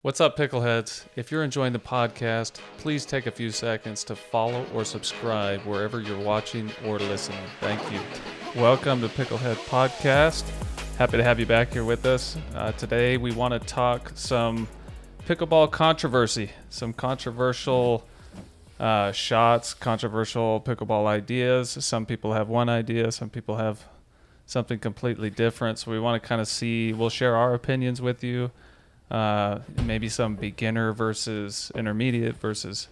What's up, Pickleheads? If you're enjoying the podcast, please take a few seconds to follow or subscribe wherever you're watching or listening. Thank you. Welcome to Picklehead Podcast. Happy to have you back here with us. Today we want to talk some pickleball controversy, some controversial shots, controversial pickleball ideas. Some people have one idea, some people have something completely different. So we want to kind of see, we'll share our opinions with you. Maybe some beginner versus intermediate versus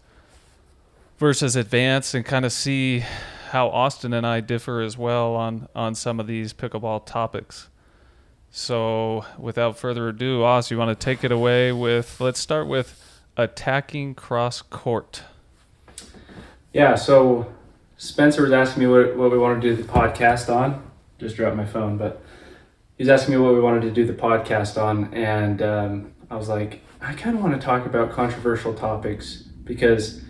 advanced, and kind of see how Austin and I differ as well on some of these pickleball topics. So without further ado, Oz, you want to take it away with, let's start with attacking cross court. Yeah, so Spencer was asking me what we wanted to do the podcast on. Just dropped my phone, but he was asking me what we wanted to do the podcast on, and I was like, I kind of want to talk about controversial topics because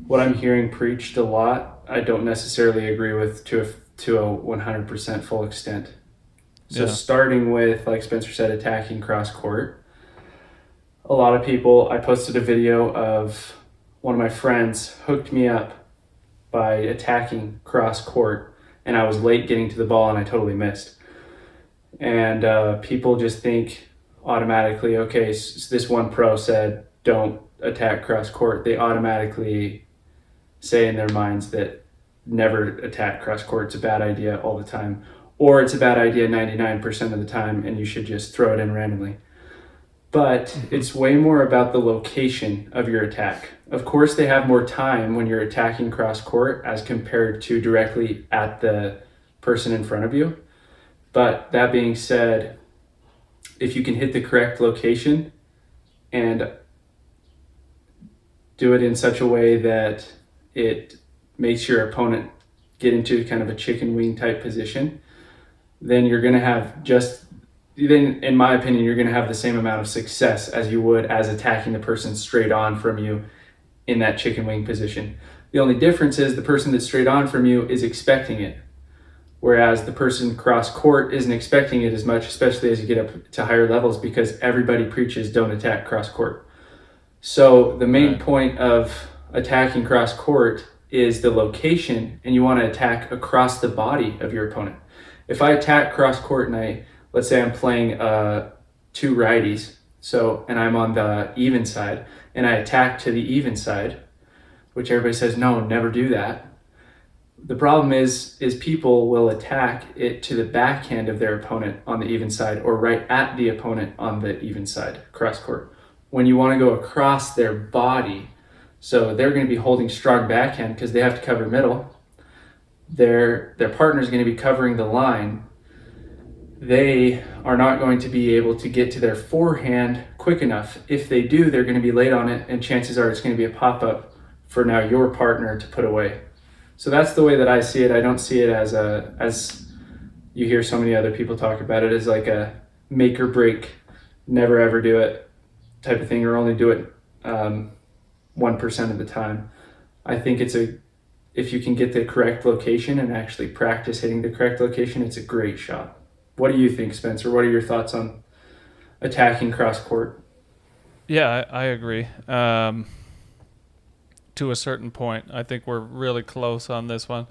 what I'm hearing preached a lot, I don't necessarily agree with to a 100% full extent. So Starting with, like Spencer said, attacking cross court. A lot of people, I posted a video of one of my friends hooked me up by attacking cross court, and I was late getting to the ball and I totally missed. And people just think automatically, okay, so this one pro said don't attack cross court. They automatically say in their minds that never attack cross court. It's a bad idea all the time, or it's a bad idea 99% of the time and you should just throw it in randomly. But it's way more about the location of your attack. Of course, they have more time when you're attacking cross court as compared to directly at the person in front of you. But that being said, if you can hit the correct location and do it in such a way that it makes your opponent get into kind of a chicken wing type position, then you're going to have in my opinion, you're going to have the same amount of success as you would as attacking the person straight on from you in that chicken wing position. The only difference is the person that's straight on from you is expecting it, whereas the person cross court isn't expecting it as much, especially as you get up to higher levels, because everybody preaches don't attack cross court. So the main point of attacking cross court is the location, and you want to attack across the body of your opponent. If I attack cross court and let's say I'm playing two righties, and I'm on the even side, and I attack to the even side, which everybody says, no, never do that. The problem is people will attack it to the backhand of their opponent on the even side, or right at the opponent on the even side, cross court. When you want to go across their body, so they're going to be holding strong backhand because they have to cover middle. Their partner is going to be covering the line. They are not going to be able to get to their forehand quick enough. If they do, they're going to be late on it, and chances are it's going to be a pop-up for now your partner to put away. So that's the way that I see it. I don't see it as you hear so many other people talk about it, as like a make or break, never ever do it type of thing, or only do it 1% of the time. I think if you can get the correct location and actually practice hitting the correct location, it's a great shot. What do you think, Spencer? What are your thoughts on attacking cross court? Yeah, I agree. To a certain point, I think we're really close on this one.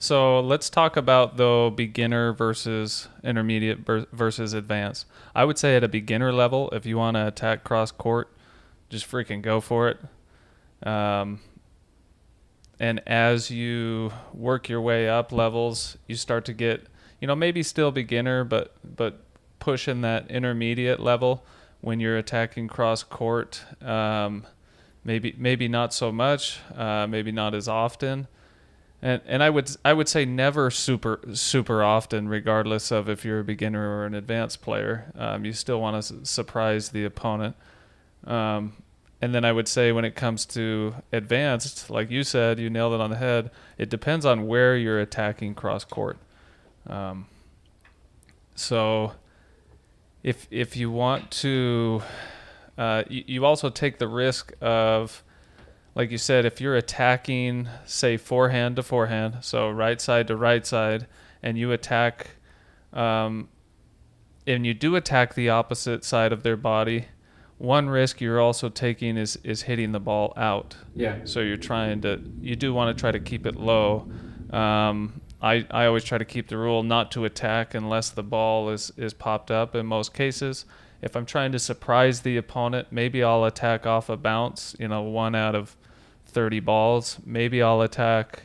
So let's talk about, though, beginner versus intermediate versus advanced. I would say at a beginner level, if you want to attack cross court, just freaking go for it. And as you work your way up levels, you start to get, maybe still beginner, but push in that intermediate level when you're attacking cross court. Maybe not so much, maybe not as often, and I would say never super often, regardless of if you're a beginner or an advanced player. You still want to surprise the opponent, and then I would say when it comes to advanced, like you said, you nailed it on the head. It depends on where you're attacking cross court. So if you want to. You also take the risk of, like you said, if you're attacking, say, forehand to forehand, so right side to right side, and you attack, and you do attack the opposite side of their body, one risk you're also taking is hitting the ball out. Yeah. So you do want to try to keep it low. I always try to keep the rule not to attack unless the ball is popped up in most cases. If I'm trying to surprise the opponent, maybe I'll attack off a bounce, 1 out of 30 balls. Maybe I'll attack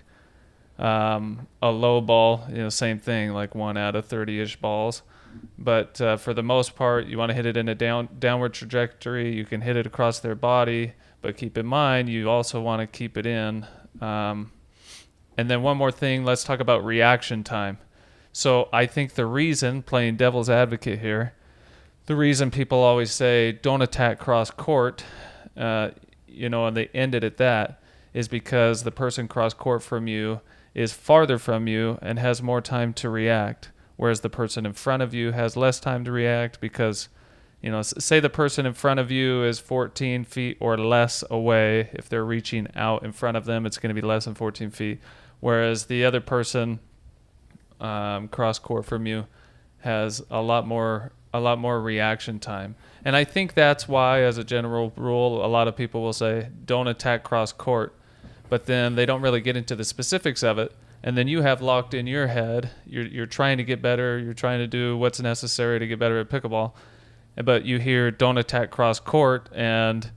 a low ball, same thing, like 1 out of 30-ish balls. But for the most part, you want to hit it in a downward trajectory. You can hit it across their body, but keep in mind, you also want to keep it in. And then one more thing, let's talk about reaction time. So I think the reason, playing devil's advocate here, the reason people always say don't attack cross court, and they end it at that, is because the person cross court from you is farther from you and has more time to react, whereas the person in front of you has less time to react because, say the person in front of you is 14 feet or less away. If they're reaching out in front of them, it's going to be less than 14 feet, whereas the other person cross court from you has a lot more reaction time. And I think that's why, as a general rule, a lot of people will say don't attack cross court, but then they don't really get into the specifics of it. And then you have locked in your head, you're trying to get better, you're trying to do what's necessary to get better at pickleball, but you hear don't attack cross court, and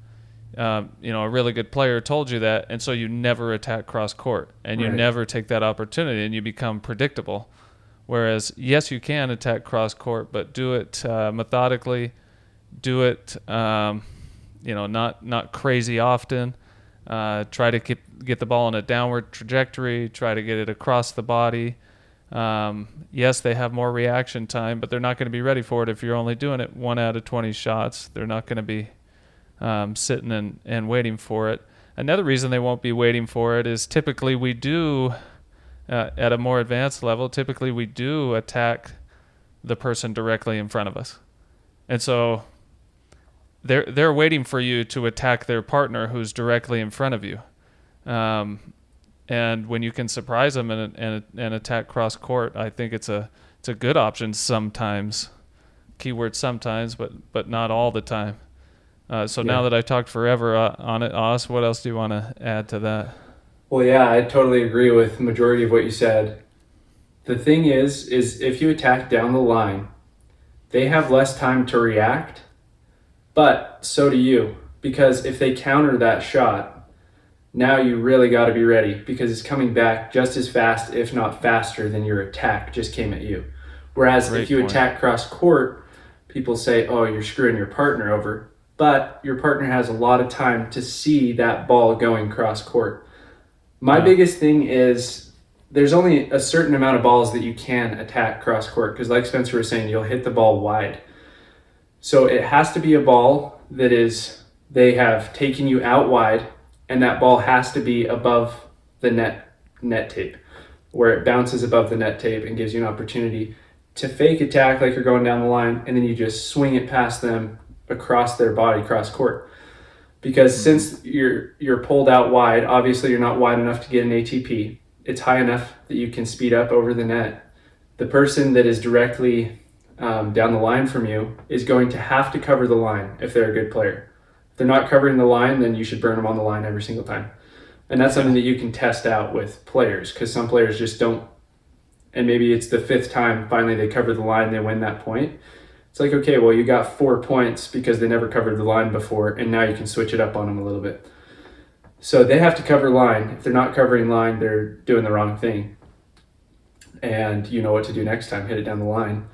a really good player told you that, and so you never attack cross court, and you never take that opportunity, and you become predictable. Whereas, yes, you can attack cross court, but do it methodically. Do it, not crazy often. Try to get the ball in a downward trajectory. Try to get it across the body. Yes, they have more reaction time, but they're not going to be ready for it if you're only doing it 1 out of 20 shots. They're not going to be sitting and waiting for it. Another reason they won't be waiting for it is typically we do. At a more advanced level, typically we do attack the person directly in front of us. And so they're waiting for you to attack their partner who's directly in front of you. And when you can surprise them and attack cross court, I think it's a good option sometimes. Keyword sometimes, but not all the time. Now that I've talked forever on it, Os, what else do you want to add to that? Well, yeah, I totally agree with the majority of what you said. The thing is if you attack down the line, they have less time to react, but so do you. Because if they counter that shot, now you really got to be ready because it's coming back just as fast, if not faster, than your attack just came at you. Whereas if you attack cross court, people say, oh, you're screwing your partner over. But your partner has a lot of time to see that ball going cross court. My biggest thing is there's only a certain amount of balls that you can attack cross court because, like Spencer was saying, you'll hit the ball wide. So it has to be a ball that they have taken you out wide, and that ball has to be above the net tape, where it bounces above the net tape and gives you an opportunity to fake attack like you're going down the line, and then you just swing it past them across their body cross court. Because since you're pulled out wide, obviously you're not wide enough to get an ATP. It's high enough that you can speed up over the net. The person that is directly down the line from you is going to have to cover the line if they're a good player. If they're not covering the line, then you should burn them on the line every single time. And that's something that you can test out with players because some players just don't. And maybe it's the 5th time finally they cover the line, they win that point. It's like, okay, well, you got 4 points because they never covered the line before, and now you can switch it up on them a little bit. So they have to cover line. If they're not covering line, they're doing the wrong thing. And you know what to do next time, hit it down the line.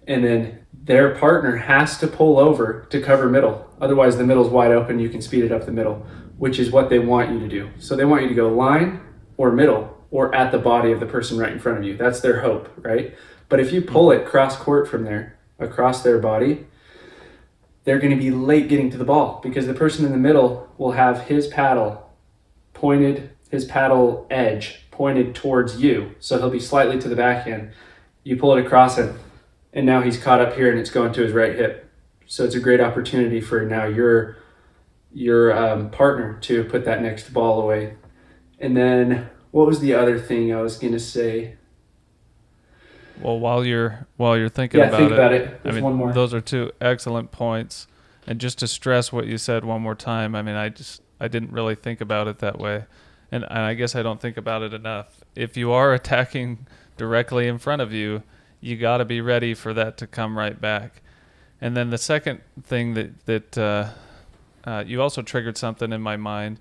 And then their partner has to pull over to cover middle. Otherwise, the middle's wide open, you can speed it up the middle, which is what they want you to do. So they want you to go line or middle or at the body of the person right in front of you. That's their hope, right? But if you pull it cross court from there, across their body, they're going to be late getting to the ball because the person in the middle will have his paddle edge pointed towards you. So he'll be slightly to the backhand. You pull it across him, and now he's caught up here and it's going to his right hip. So it's a great opportunity for now your partner to put that next ball away. And then what was the other thing I was going to say? Well, while you're thinking about think about it. There's one more. Those are 2 excellent points. And just to stress what you said one more time, I mean, I didn't really think about it that way. And I guess I don't think about it enough. If you are attacking directly in front of you, you got to be ready for that to come right back. And then the second thing that you also triggered something in my mind.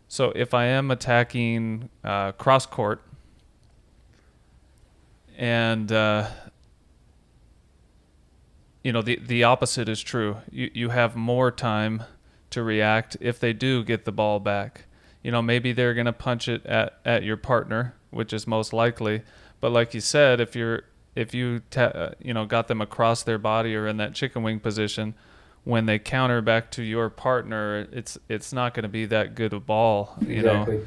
So if I am attacking cross court and the opposite is true. You have more time to react if they do get the ball back. Maybe they're going to punch it at your partner, which is most likely. But like you said, if you got them across their body or in that chicken wing position, when they counter back to your partner, it's not going to be that good a ball. Exactly.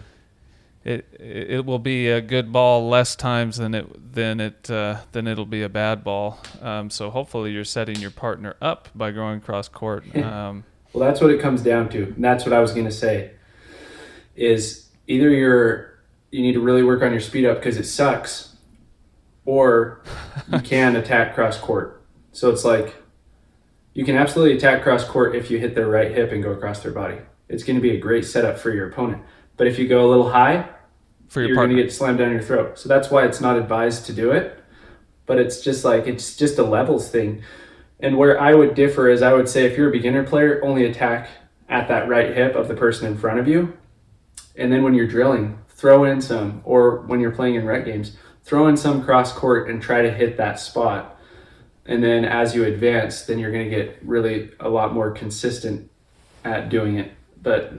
It will be a good ball less times than it'll be a bad ball. So hopefully you're setting your partner up by going cross court. Well, that's what it comes down to. And that's what I was going to say. Is either you need to really work on your speed up because it sucks, or you can attack cross court. So it's like you can absolutely attack cross court if you hit their right hip and go across their body. It's going to be a great setup for your opponent. But if you go a little high, you're going to get slammed down your throat. So that's why it's not advised to do it. But it's just a levels thing. And where I would differ is I would say if you're a beginner player, only attack at that right hip of the person in front of you. And then when you're drilling, throw in some, or when you're playing in rec games, throw in some cross court and try to hit that spot. And then as you advance, then you're going to get really a lot more consistent at doing it. But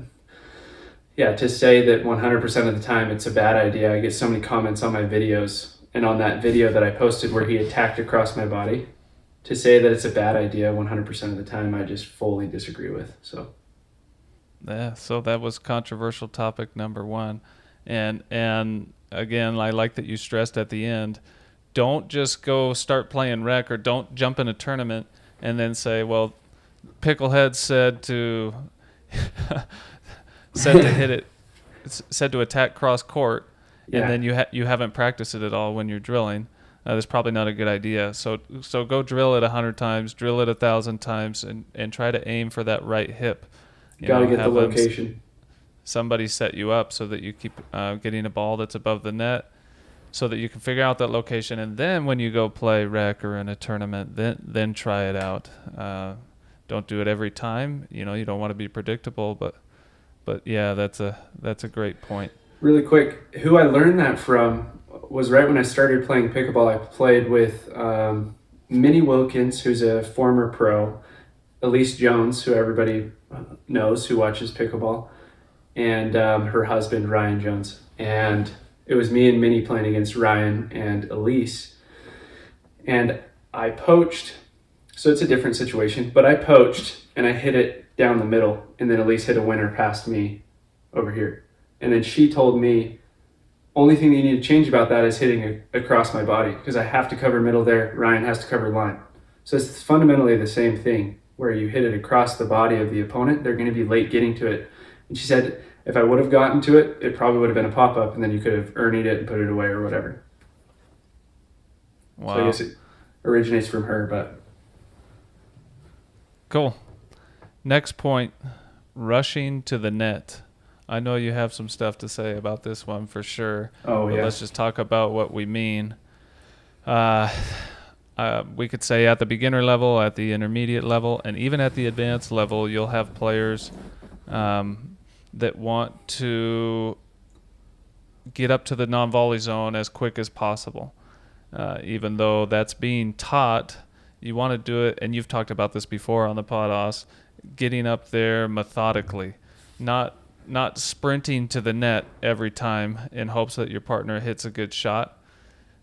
yeah, to say that 100% of the time it's a bad idea, I get so many comments on my videos and on that video that I posted where he attacked across my body. To say that it's a bad idea 100% of the time, I just fully disagree with. Yeah, so that was controversial topic number one. And again, I like that you stressed at the end, don't just go start playing rec or don't jump in a tournament and then say, well, Pickleheads said to hit it, said to attack cross court, and then you haven't practiced it at all when you're drilling. That's probably not a good idea. So go drill it 100 times, drill it 1,000 times, and try to aim for that right hip. Got to get the location. Somebody set you up so that you keep getting a ball that's above the net, so that you can figure out that location, and then when you go play rec or in a tournament, then try it out. Don't do it every time. You don't want to be predictable, but yeah, that's a great point. Really quick, who I learned that from was right when I started playing pickleball. I played with Minnie Wilkins, who's a former pro, Elise Jones, who everybody knows who watches pickleball, and her husband, Ryan Jones. And it was me and Minnie playing against Ryan and Elise. And I poached, so it's a different situation, but I poached and I hit it down the middle, and then Elise hit a winner past me over here. And then she told me, only thing that you need to change about that is hitting across my body, because I have to cover middle there, Ryan has to cover line. So it's fundamentally the same thing, where you hit it across the body of the opponent, they're going to be late getting to it. And she said, if I would have gotten to it, it probably would have been a pop-up, and then you could have earned it and put it away or whatever. Wow. So I guess it originates from her, but... Cool. Next point, rushing to the net. I know you have some stuff to say about this one for sure. Oh, yeah. Let's just talk about what we mean. We could say at the beginner level, at the intermediate level, and even at the advanced level, you'll have players that want to get up to the non-volley zone as quick as possible. Even though that's being taught, you want to do it, and you've talked about this before on the pod, Os, getting up there methodically, not sprinting to the net every time in hopes that your partner hits a good shot.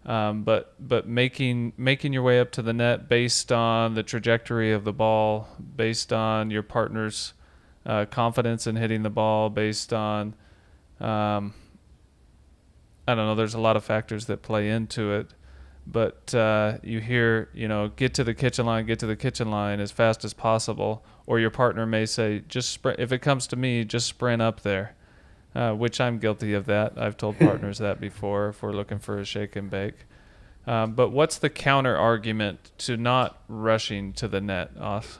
But making your way up to the net based on the trajectory of the ball, based on your partner's confidence in hitting the ball, based on I don't know. There's a lot of factors that play into it, but you hear get to the kitchen line as fast as possible, or your partner may say just sprint. If it comes to me, just sprint up there. Which I'm guilty of that. I've told partners that before if we're looking for a shake and bake. But what's the counter argument to not rushing to the net, Oz?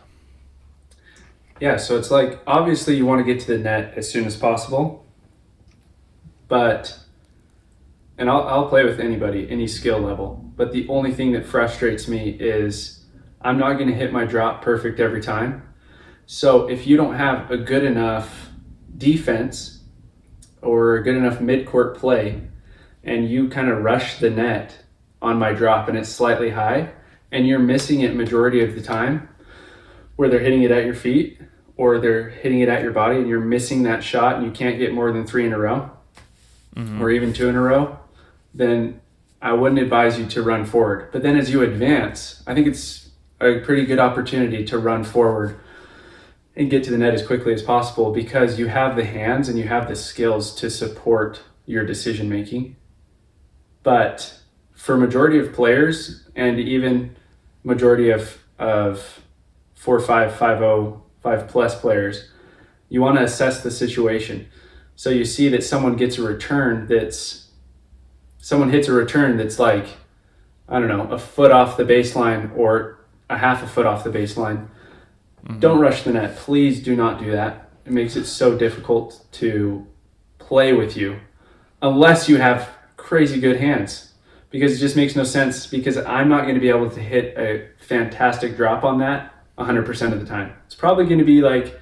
Yeah, so it's like, obviously you want to get to the net as soon as possible, but, and I'll play with anybody, any skill level, but the only thing that frustrates me is I'm not going to hit my drop perfect every time. So if you don't have a good enough defense or a good enough mid-court play, and you kind of rush the net on my drop and it's slightly high, and you're missing it majority of the time, where they're hitting it at your feet or they're hitting it at your body, and you're missing that shot and you can't get more than 3 in a row, or even 2 in a row, then I wouldn't advise you to run forward. But then as you advance, I think it's a pretty good opportunity to run forward and get to the net as quickly as possible, because you have the hands and you have the skills to support your decision making. But for majority of players, and even majority of 4-5, 5-0, 5+ players, you want to assess the situation. So you see that someone hits a return that's like, I don't know, a foot off the baseline or a half a foot off the baseline. Don't rush the net. Please do not do that. It makes it so difficult to play with you unless you have crazy good hands, because it just makes no sense, because I'm not going to be able to hit a fantastic drop on that 100% of the time. It's probably going to be like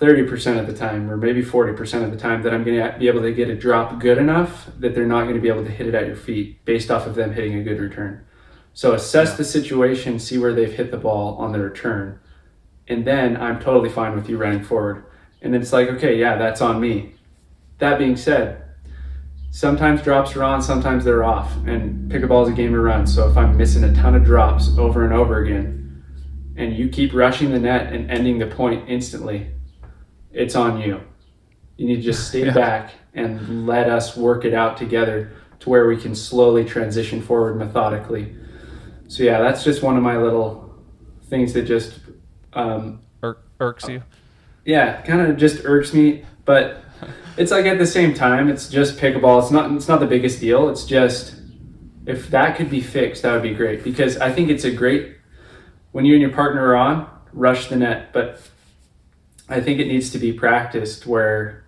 30% of the time, or maybe 40% of the time, that I'm going to be able to get a drop good enough that they're not going to be able to hit it at your feet based off of them hitting a good return. So assess the situation, see where they've hit the ball on the return, and then I'm totally fine with you running forward. And then it's like, okay, yeah, that's on me. That being said, sometimes drops are on, sometimes they're off, and pickleball is a game of runs. So if I'm missing a ton of drops over and over again, and you keep rushing the net and ending the point instantly, it's on you. You need to just stay back and let us work it out together to where we can slowly transition forward methodically. So yeah, that's just one of my little things that just irks you. Yeah, kind of just irks me, but it's like, at the same time, it's just pickleball. It's not the biggest deal. It's just, if that could be fixed, that would be great, because I think it's a great, when you and your partner are on, rush the net, but I think it needs to be practiced where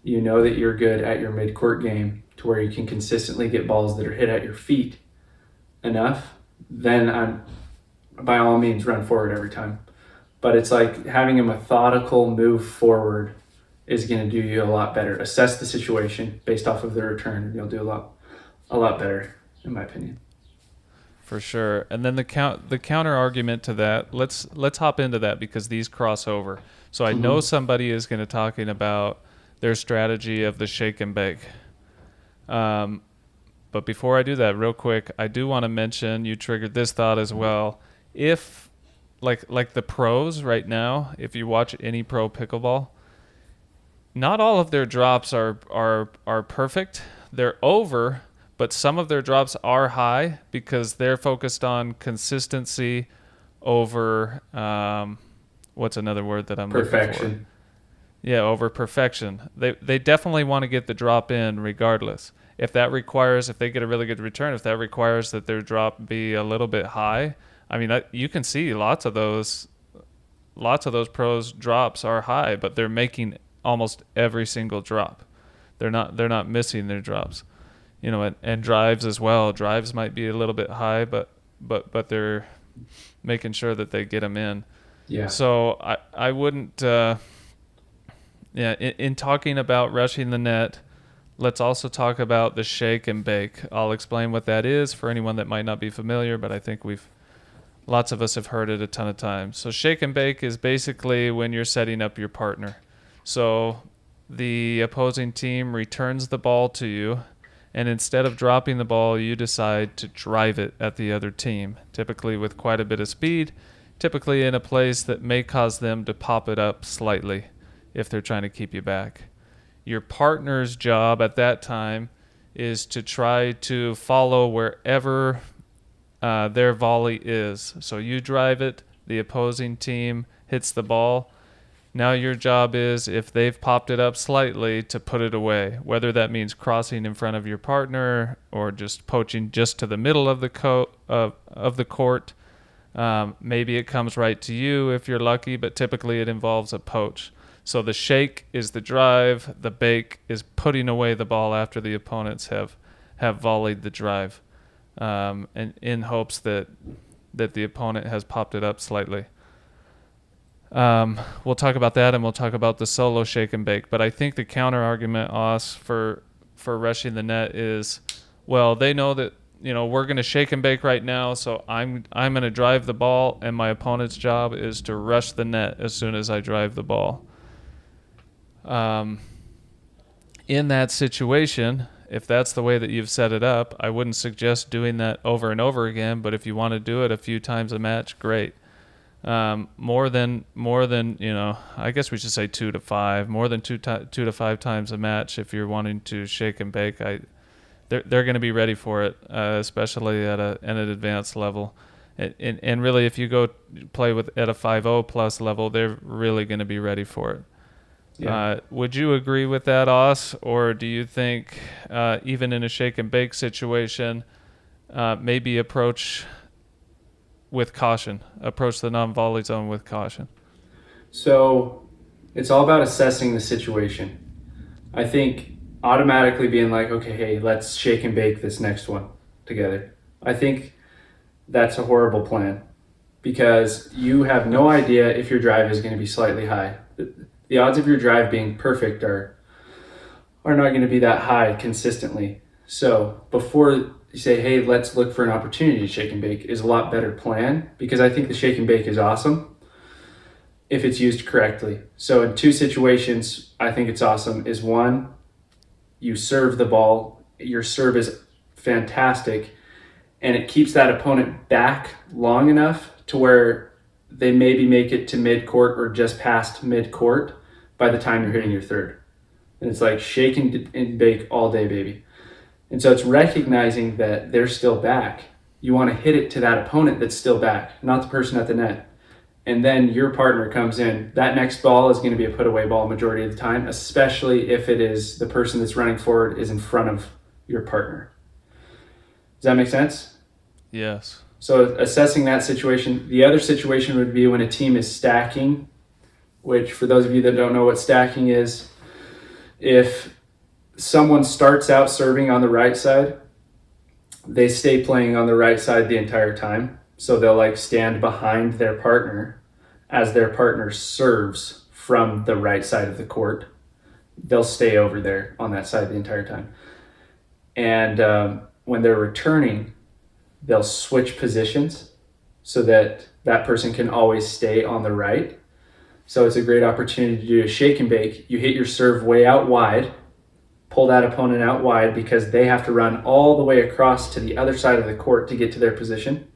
you know that you're good at your mid-court game, to where you can consistently get balls that are hit at your feet enough. Then I'm, by all means, run forward every time. But it's like, having a methodical move forward is going to do you a lot better. Assess the situation based off of the return, and you'll do a lot better, in my opinion. For sure. And then the counter argument to that, let's hop into that, because these cross over. So I know somebody is going to talking about their strategy of the shake and bake. But before I do that, real quick, I do want to mention, you triggered this thought as well. If like the pros right now, if you watch any pro pickleball, not all of their drops are perfect. They're over, but some of their drops are high, because they're focused on consistency over what's another word that I'm looking for? Perfection. Yeah, over perfection. They definitely want to get the drop in regardless. If they get a really good return, if that requires that their drop be a little bit high, I mean, you can see lots of those pros drops are high, but they're making almost every single drop. They're not missing their drops. And drives as well. Drives might be a little bit high, but they're making sure that they get them in. Yeah. So I wouldn't. In talking about rushing the net, let's also talk about the shake and bake. I'll explain what that is for anyone that might not be familiar, but I think lots of us have heard it a ton of times. So shake and bake is basically when you're setting up your partner. So the opposing team returns the ball to you, and instead of dropping the ball, you decide to drive it at the other team, typically with quite a bit of speed, typically in a place that may cause them to pop it up slightly if they're trying to keep you back. Your partner's job at that time is to try to follow wherever their volley is. So you drive it, the opposing team hits the ball. Now your job is, if they've popped it up slightly, to put it away, whether that means crossing in front of your partner or just poaching just to the middle of the court. Maybe it comes right to you if you're lucky, but typically it involves a poach. So the shake is the drive. The bake is putting away the ball after the opponents have volleyed the drive, and in hopes that the opponent has popped it up slightly. We'll talk about that, and we'll talk about the solo shake and bake. But I think the counter argument, Oz, for rushing the net is, well, they know that we're going to shake and bake right now, so I'm going to drive the ball, and my opponent's job is to rush the net as soon as I drive the ball. In that situation, if that's the way that you've set it up, I wouldn't suggest doing that over and over again. But if you want to do it a few times a match, great. More than I guess we should say 2 to 5. More than 2 to 5 times a match. If you're wanting to shake and bake, they're going to be ready for it, especially at an advanced level. And really, if you go play at a 5.0 plus level, they're really going to be ready for it. Yeah. Would you agree with that, Os, or do you think even in a shake and bake situation, maybe approach the non-volley zone with caution? So it's all about assessing the situation. I think automatically being like, okay, hey, let's shake and bake this next one together. I think that's a horrible plan because you have no idea if your drive is going to be slightly high. The odds of your drive being perfect are not going to be that high consistently. So before you say, hey, let's look for an opportunity to shake and bake, is a lot better plan, because I think the shake and bake is awesome if it's used correctly. So in 2 situations, I think it's awesome. Is one, you serve the ball, your serve is fantastic, and it keeps that opponent back long enough to where they maybe make it to mid-court or just past mid-court by the time you're hitting your third. And it's like shake and bake all day, baby. And so it's recognizing that they're still back. You want to hit it to that opponent that's still back, not the person at the net. And then your partner comes in. That next ball is going to be a put-away ball majority of the time, especially if it is the person that's running forward is in front of your partner. Does that make sense? Yes. So assessing that situation. The other situation would be when a team is stacking, which for those of you that don't know what stacking is, if someone starts out serving on the right side, they stay playing on the right side the entire time. So they'll stand behind their partner as their partner serves from the right side of the court. They'll stay over there on that side the entire time. And when they're returning, they'll switch positions so that that person can always stay on the right. So it's a great opportunity to do a shake and bake. You hit your serve way out wide, pull that opponent out wide because they have to run all the way across to the other side of the court to get to their position.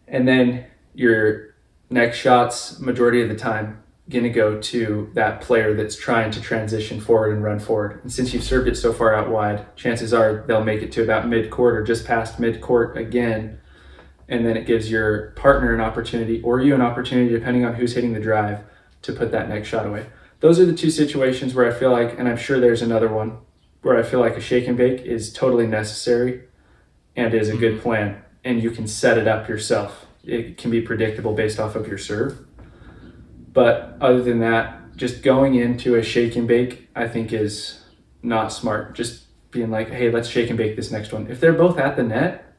And then your next shot's majority of the time going to go to that player that's trying to transition forward and run forward. And since you've served it so far out wide, chances are they'll make it to about mid-court or just past mid-court again. And then it gives your partner an opportunity, or you an opportunity, depending on who's hitting the drive, to put that next shot away. Those are the 2 situations where I feel like, and I'm sure there's another one, where I feel like a shake and bake is totally necessary and is a good plan. And you can set it up yourself. It can be predictable based off of your serve. But other than that, just going into a shake and bake, I think is not smart. Just being like, hey, let's shake and bake this next one. If they're both at the net,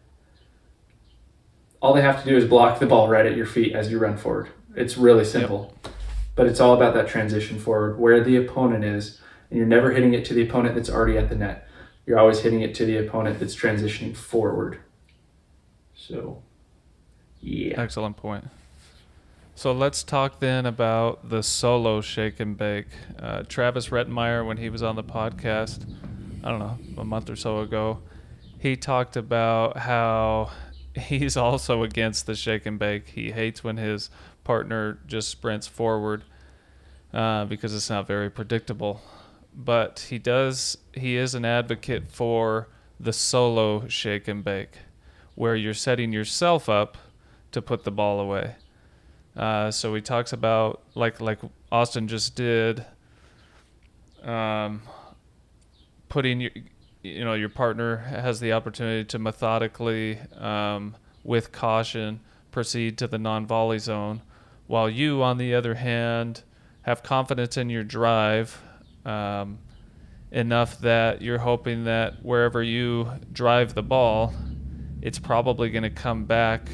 all they have to do is block the ball right at your feet as you run forward. It's really simple. Yep. But it's all about that transition forward, where the opponent is. And you're never hitting it to the opponent that's already at the net. You're always hitting it to the opponent that's transitioning forward. So, yeah. Excellent point. So let's talk then about the solo shake and bake. Travis Rettenmeyer, when he was on the podcast, I don't know, a month or so ago, he talked about how he's also against the shake and bake. He hates when his partner just sprints forward because it's not very predictable. But he is an advocate for the solo shake and bake, where you're setting yourself up to put the ball away. So he talks about, like Austin just did, putting your partner has the opportunity to methodically, with caution, proceed to the non-volley zone, while you, on the other hand, have confidence in your drive enough that you're hoping that wherever you drive the ball, it's probably going to come back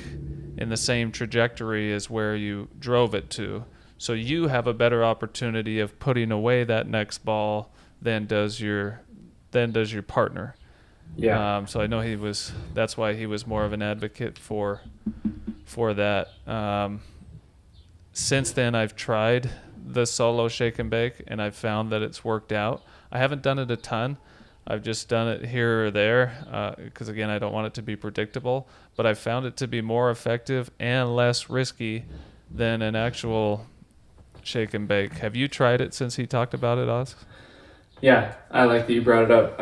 in the same trajectory as where you drove it to. So you have a better opportunity of putting away that next ball than does your partner. Yeah. So I know that's why he was more of an advocate for that. Since then, I've tried the solo shake and bake, and I've found that it's worked out. I haven't done it a ton. I've just done it here or there because, again, I don't want it to be predictable. But I've found it to be more effective and less risky than an actual shake and bake. Have you tried it since he talked about it, Oz? Yeah, I like that you brought it up.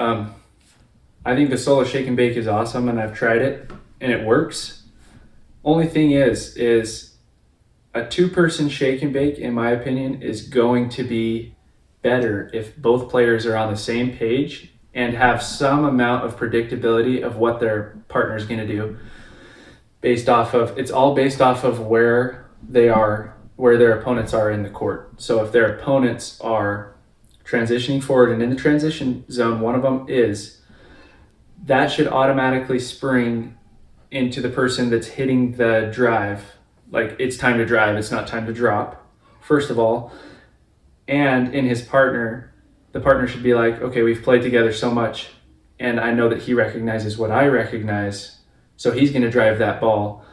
I think the solo shake and bake is awesome, and I've tried it, and it works. Only thing is a 2-person shake and bake, in my opinion, is going to be better if both players are on the same page and have some amount of predictability of what their partner is going to do it's all based off of where their opponents are in the court. So if their opponents are transitioning forward and in the transition zone, one of them is, that should automatically spring into the person that's hitting the drive. Like, it's time to drive, it's not time to drop, first of all. And in his partner, the partner should be like, okay, we've played together so much, and I know that he recognizes what I recognize, so he's going to drive that ball.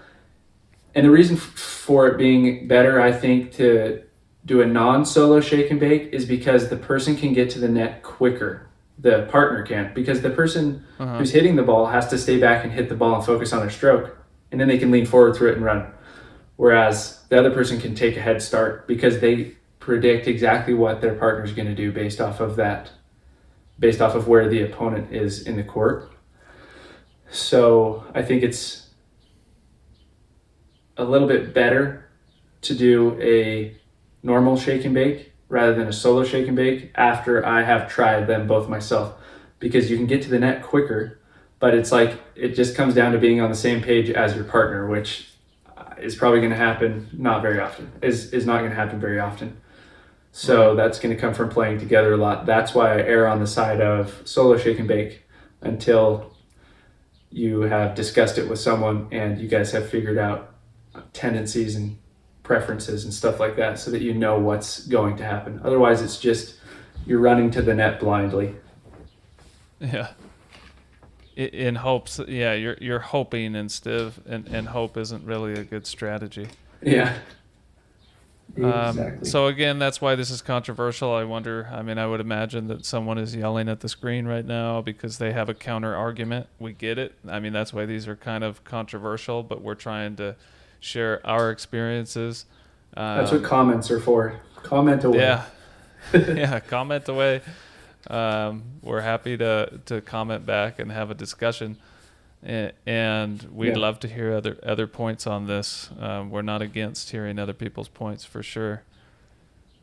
And the reason for it being better, I think, to do a non-solo shake and bake is because the person can get to the net quicker. The partner can't, because the person who's hitting the ball has to stay back and hit the ball and focus on their stroke, and then they can lean forward through it and run. Whereas the other person can take a head start because they predict exactly what their partner's going to do based off of where the opponent is in the court. So I think it's a little bit better to do a normal shake and bake rather than a solo shake and bake after I have tried them both myself, because you can get to the net quicker, but it's like, it just comes down to being on the same page as your partner, which is probably going to happen not very often, is not going to happen very often. So that's going to come from playing together a lot. That's why I err on the side of solo shake and bake until you have discussed it with someone and you guys have figured out tendencies and preferences and stuff like that, so that you know what's going to happen. Otherwise, it's just you're running to the net blindly. Yeah. In hopes, yeah, you're hoping instead of, and hope isn't really a good strategy. Yeah. Exactly. So again, that's why this is controversial. I would imagine that someone is yelling at the screen right now because they have a counter argument. We get it. I mean, that's why these are kind of controversial, but we're trying to share our experiences. That's what comments are for. Comment away. Yeah. Yeah, comment away. We're happy to comment back and have a discussion, and we'd love to hear other points on this. We're not against hearing other people's points for sure.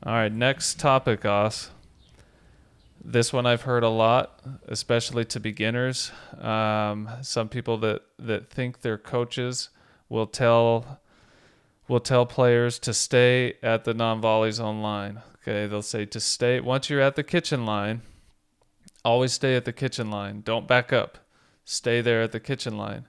All right, next topic, Os. This one I've heard a lot, especially to beginners. Some people that think they're coaches will tell players to stay at the non-volley zone line. Okay, they'll say to stay once you're at the kitchen line. Always stay at the kitchen line. Don't back up. Stay there at the kitchen line.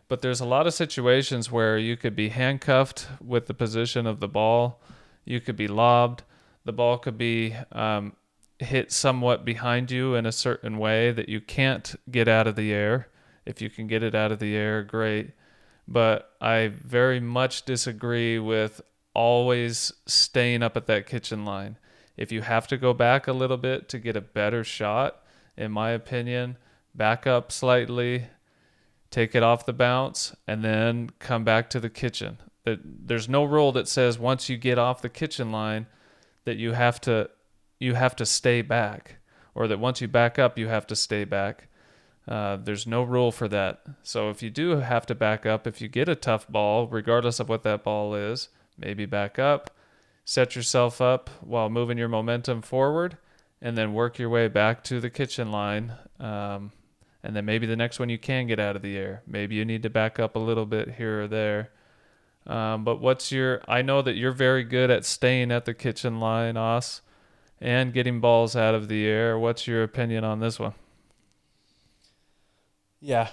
But there's a lot of situations where you could be handcuffed with the position of the ball. You could be lobbed. The ball could be hit somewhat behind you in a certain way that you can't get out of the air. If you can get it out of the air, great. But I very much disagree with always staying up at that kitchen line. If you have to go back a little bit to get a better shot, in my opinion, back up slightly, take it off the bounce, and then come back to the kitchen. There's no rule that says once you get off the kitchen line that you have to stay back, or that once you back up you have to stay back. There's no rule for that. So if you do have to back up, if you get a tough ball, regardless of what that ball is, maybe back up, set yourself up while moving your momentum forward, and then work your way back to the kitchen line. And then maybe the next one you can get out of the air. Maybe you need to back up a little bit here or there. But I know that you're very good at staying at the kitchen line, Os, and getting balls out of the air. What's your opinion on this one? Yeah,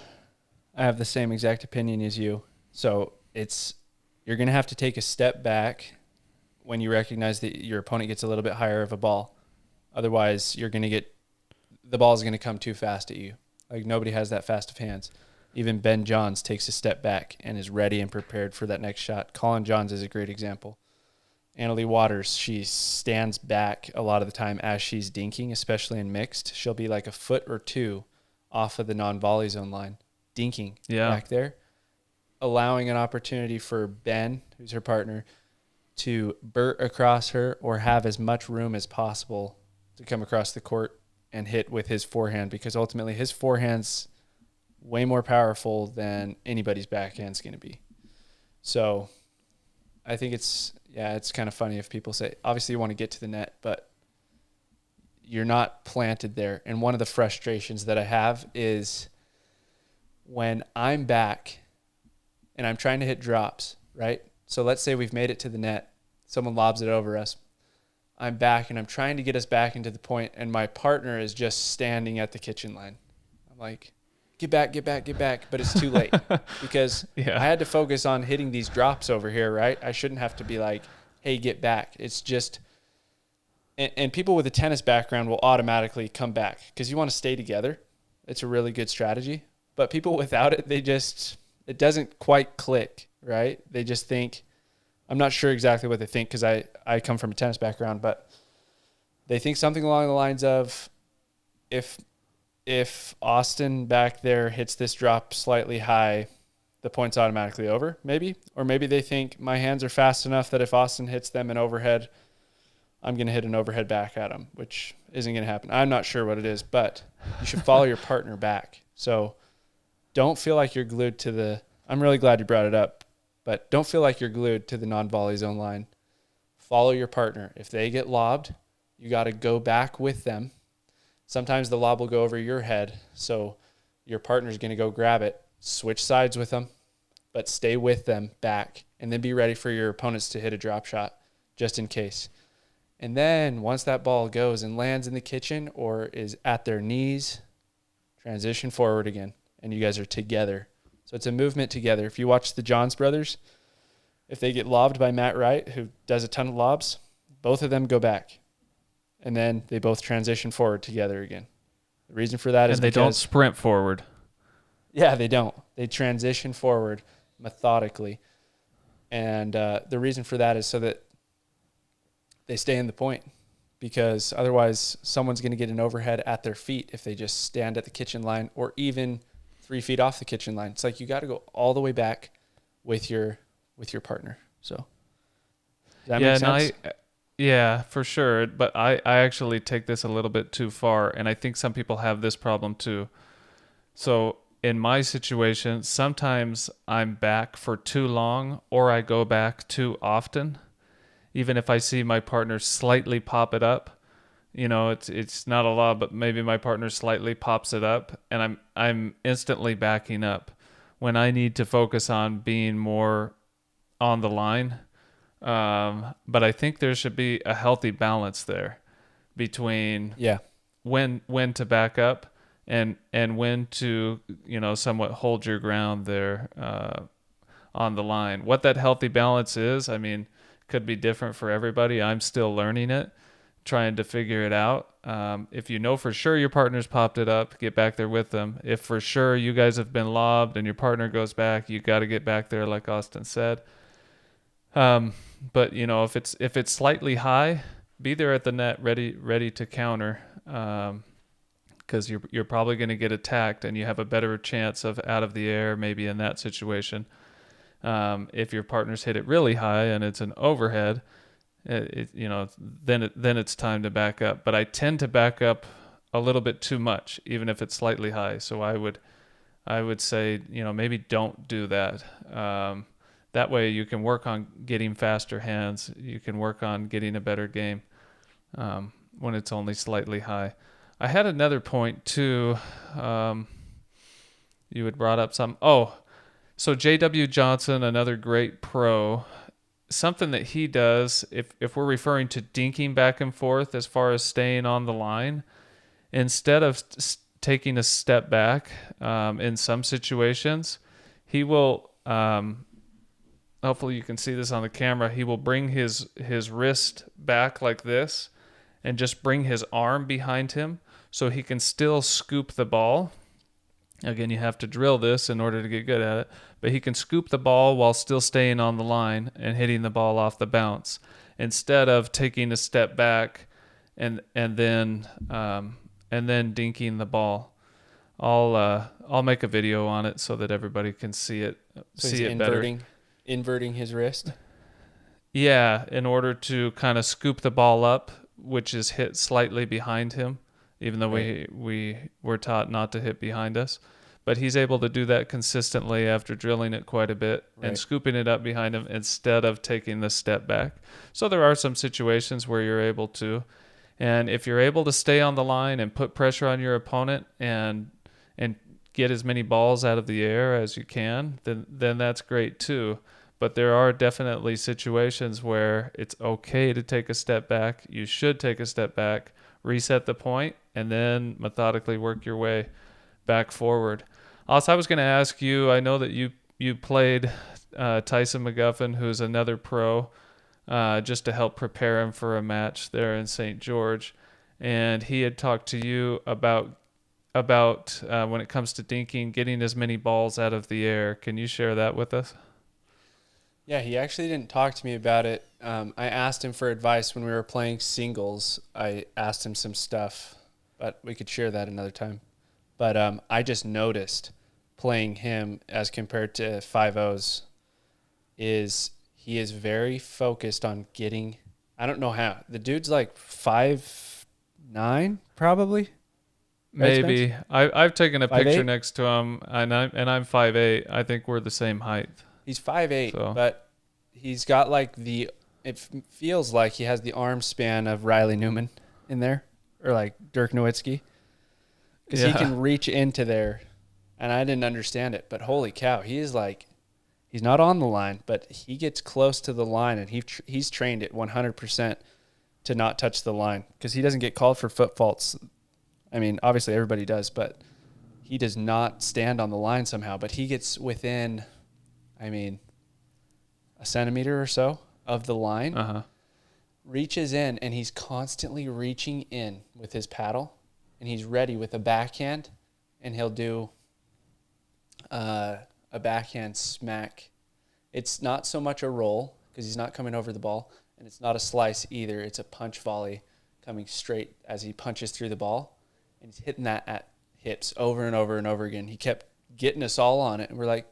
I have the same exact opinion as you. So you're going to have to take a step back when you recognize that your opponent gets a little bit higher of a ball. Otherwise, the ball is going to come too fast at you. Like, nobody has that fast of hands. Even Ben Johns takes a step back and is ready and prepared for that next shot. Colin Johns is a great example. Annalie Waters, she stands back a lot of the time as she's dinking, especially in mixed. She'll be like a foot or two off of the non-volley zone line, dinking back there, allowing an opportunity for Ben, who's her partner, to burt across her or have as much room as possible to come across the court and hit with his forehand, because ultimately his forehand's way more powerful than anybody's backhand's going to be. So I think it's kind of funny if people say, obviously you want to get to the net, but you're not planted there. And one of the frustrations that I have is when I'm back and I'm trying to hit drops, right? So let's say we've made it to the net. Someone lobs it over us. I'm back and I'm trying to get us back into the point, and my partner is just standing at the kitchen line. I'm like, get back. But it's too late because I had to focus on hitting these drops over here, right? I shouldn't have to be like, hey, get back. It's just, and people with a tennis background will automatically come back because you want to stay together. It's a really good strategy. But people without it, it doesn't quite click, right? They just think, I'm not sure exactly what they think because I come from a tennis background, but they think something along the lines of, if Austin back there hits this drop slightly high, the point's automatically over, maybe. Or maybe they think my hands are fast enough that if Austin hits them an overhead, I'm going to hit an overhead back at him, which isn't going to happen. I'm not sure what it is, but you should follow your partner back. So don't feel like you're glued to I'm really glad you brought it up, but don't feel like you're glued to the non-volley zone line. Follow your partner. If they get lobbed, you got to go back with them. Sometimes the lob will go over your head, so your partner's going to go grab it, switch sides with them, but stay with them back, and then be ready for your opponents to hit a drop shot just in case. And then once that ball goes and lands in the kitchen or is at their knees, transition forward again, and you guys are together. So it's a movement together. If you watch the Johns brothers, if they get lobbed by Matt Wright, who does a ton of lobs, both of them go back. And then they both transition forward together again. The reason for that is they don't sprint forward. Yeah, they don't. They transition forward methodically. And the reason for that is so that they stay in the point, because otherwise someone's going to get an overhead at their feet if they just stand at the kitchen line or even 3 feet off the kitchen line. It's like you got to go all the way back with your partner. So does that make sense? Yeah, for sure. But I actually take this a little bit too far, and I think some people have this problem too. So in my situation, sometimes I'm back for too long or I go back too often. Even if I see my partner slightly pop it up, it's not a lot, but maybe my partner slightly pops it up, and I'm instantly backing up when I need to focus on being more on the line. But I think there should be a healthy balance there between when to back up and when to somewhat hold your ground there on the line. What that healthy balance is, could be different for everybody. I'm still learning it, trying to figure it out. If you know for sure your partner's popped it up, get back there with them. If for sure you guys have been lobbed and your partner goes back, you got to get back there, like Austin said. But if it's slightly high, be there at the net, ready to counter, because you're probably going to get attacked, and you have a better chance of out of the air maybe in that situation. If your partner's hit it really high and it's an overhead, then it's time to back up. But I tend to back up a little bit too much, even if it's slightly high. So I would say, maybe don't do that. That way you can work on getting faster hands. You can work on getting a better game when it's only slightly high. I had another point too. You had brought up some. So J.W. Johnson, another great pro, something that he does, if we're referring to dinking back and forth as far as staying on the line, instead of taking a step back in some situations, he will, hopefully you can see this on the camera, he will bring his wrist back like this and just bring his arm behind him so he can still scoop the ball. Again, you have to drill this in order to get good at it, but he can scoop the ball while still staying on the line and hitting the ball off the bounce instead of taking a step back and then dinking the ball. I'll make a video on it so that everybody can see it better. Inverting his wrist. Yeah, in order to kind of scoop the ball up, which is hit slightly behind him, even though we were taught not to hit behind us. But he's able to do that consistently after drilling it quite a bit and scooping it up behind him instead of taking the step back. So there are some situations where you're able to. And if you're able to stay on the line and put pressure on your opponent and get as many balls out of the air as you can, then that's great too. But there are definitely situations where it's okay to take a step back. You should take a step back, reset the point, and then methodically work your way back forward. Also, I was going to ask you, I know that you played Tyson McGuffin, who's another pro, just to help prepare him for a match there in St. George. And he had talked to you about when it comes to dinking, getting as many balls out of the air. Can you share that with us? Yeah, he actually didn't talk to me about it. I asked him for advice when we were playing singles. I asked him some stuff, but we could share that another time. But I just noticed playing him as compared to 5-0s is he is very focused on getting, I don't know how. The dude's like 5'9", probably. Maybe. Right, I've taken a 5'8"? picture next to him, and I'm 5'8". I think we're the same height. He's 5'8", So. but he's got like it feels like he has the arm span of Riley Newman in there, or like Dirk Nowitzki. Because he can reach into there, and I didn't understand it. But holy cow, he's not on the line, but he gets close to the line, and he's trained it 100% to not touch the line because he doesn't get called for foot faults. I mean, obviously everybody does, but he does not stand on the line somehow. But he gets within, a centimeter or so of the line, reaches in, and he's constantly reaching in with his paddle. And he's ready with a backhand, and he'll do a backhand smack. It's not so much a roll because he's not coming over the ball, and it's not a slice either. It's a punch volley coming straight as he punches through the ball, and he's hitting that at hips over and over and over again. He kept getting us all on it, and we're like,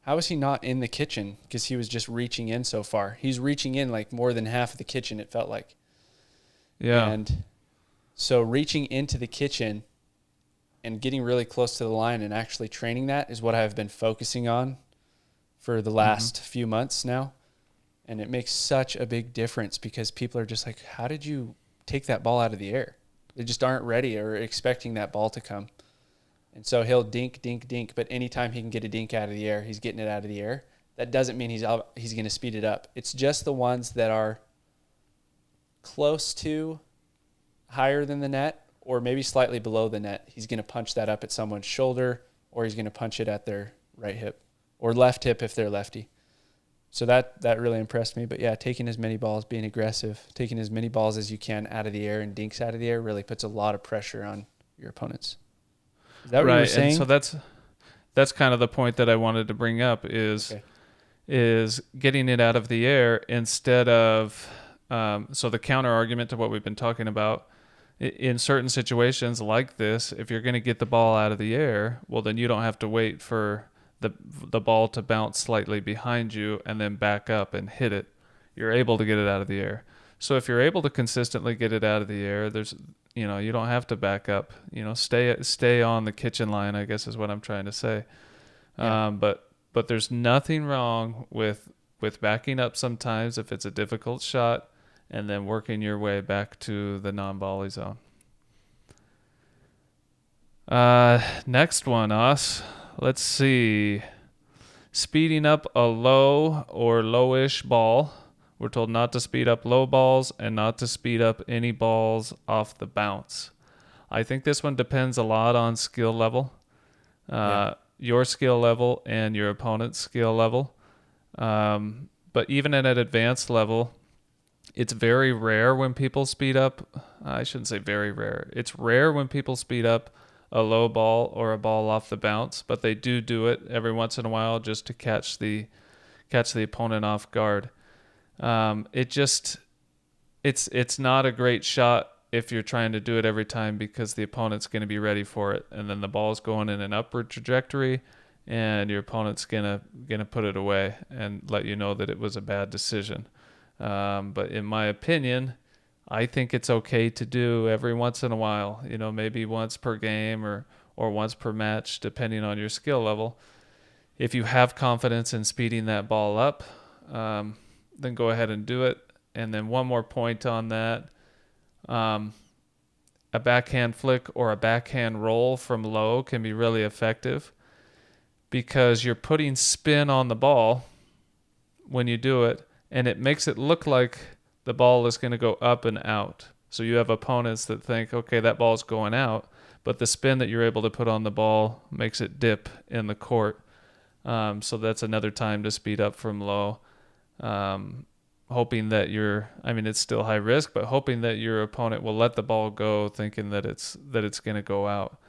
how is he not in the kitchen? Because he was just reaching in so far. He's reaching in like more than half of the kitchen, it felt like. Yeah. And so reaching into the kitchen and getting really close to the line and actually training that is what I've been focusing on for the last few months now. And it makes such a big difference because people are just like, how did you take that ball out of the air? They just aren't ready or expecting that ball to come. And so he'll dink, dink, dink. But anytime he can get a dink out of the air, he's getting it out of the air. That doesn't mean he's going to speed it up. It's just the ones that are close to higher than the net or maybe slightly below the net. He's going to punch that up at someone's shoulder, or he's going to punch it at their right hip or left hip if they're lefty. So that really impressed me. But yeah, taking as many balls, being aggressive, taking as many balls as you can out of the air and dinks out of the air really puts a lot of pressure on your opponents. Is that what you were saying? And so that's kind of the point that I wanted to bring up is getting it out of the air instead of so the counter argument to what we've been talking about. In certain situations like this, if you're going to get the ball out of the air, well, then you don't have to wait for the ball to bounce slightly behind you and then back up and hit it. You're able to get it out of the air. So if you're able to consistently get it out of the air, you don't have to back up. Stay on the kitchen line, I guess is what I'm trying to say. Yeah. But there's nothing wrong with backing up sometimes if it's a difficult shot, and then working your way back to the non-volley zone. Next one, Us. Let's see. Speeding up a low or lowish ball. We're told not to speed up low balls and not to speed up any balls off the bounce. I think this one depends a lot on skill level, your skill level and your opponent's skill level. But even at an advanced level, it's very rare when people speed up. I shouldn't say very rare. It's rare when people speed up a low ball or a ball off the bounce, but they do it every once in a while just to catch the opponent off guard. It's not a great shot if you're trying to do it every time, because the opponent's going to be ready for it, and then the ball's going in an upward trajectory, and your opponent's gonna put it away and let you know that it was a bad decision. But in my opinion, I think it's okay to do every once in a while. Maybe once per game or once per match, depending on your skill level. If you have confidence in speeding that ball up, then go ahead and do it. And then one more point on that. A backhand flick or a backhand roll from low can be really effective, because you're putting spin on the ball when you do it, and it makes it look like the ball is going to go up and out. So you have opponents that think, okay, that ball's going out, but the spin that you're able to put on the ball makes it dip in the court. So that's another time to speed up from low. Hoping that it's still high risk, but hoping that your opponent will let the ball go, thinking that it's going to go out.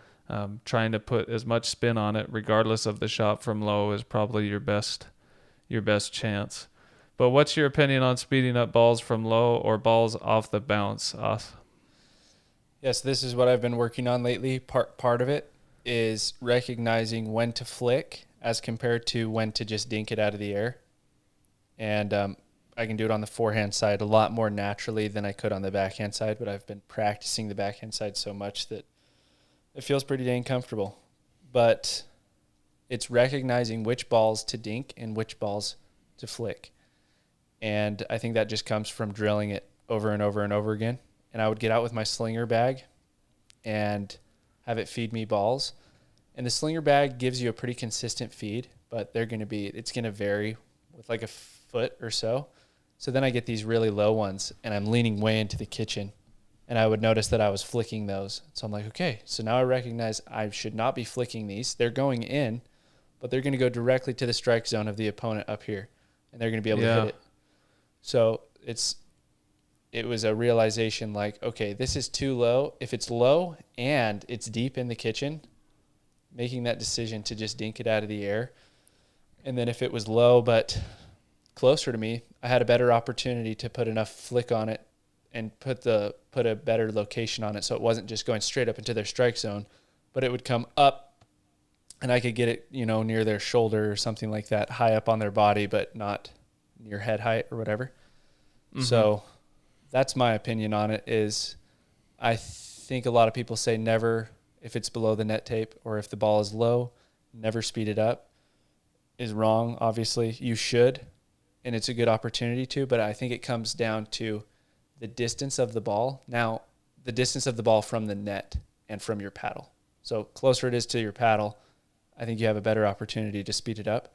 Trying to put as much spin on it, regardless of the shot from low, is probably your best chance. But what's your opinion on speeding up balls from low or balls off the bounce, Os? Yes, this is what I've been working on lately. Part of it is recognizing when to flick as compared to when to just dink it out of the air. And I can do it on the forehand side a lot more naturally than I could on the backhand side, but I've been practicing the backhand side so much that it feels pretty dang comfortable. But it's recognizing which balls to dink and which balls to flick. And I think that just comes from drilling it over and over and over again. And I would get out with my slinger bag and have it feed me balls. And the slinger bag gives you a pretty consistent feed, but it's going to vary with like a foot or so. So then I get these really low ones, and I'm leaning way into the kitchen, and I would notice that I was flicking those. So I'm like, okay, so now I recognize I should not be flicking these. They're going in, but they're going to go directly to the strike zone of the opponent up here, and they're going to be able to hit it. So it was a realization like, okay, this is too low. If it's low and it's deep in the kitchen, making that decision to just dink it out of the air. And then if it was low but closer to me, I had a better opportunity to put enough flick on it and put a better location on it, so it wasn't just going straight up into their strike zone, but it would come up and I could get it, near their shoulder or something like that, high up on their body, but not near head height or whatever. Mm-hmm. So that's my opinion on it. Is I think a lot of people say never, if it's below the net tape or if the ball is low, never speed it up, is wrong. Obviously you should, and it's a good opportunity to, but I think it comes down to the distance of the ball. Now, the distance of the ball from the net and from your paddle. So closer it is to your paddle, I think you have a better opportunity to speed it up.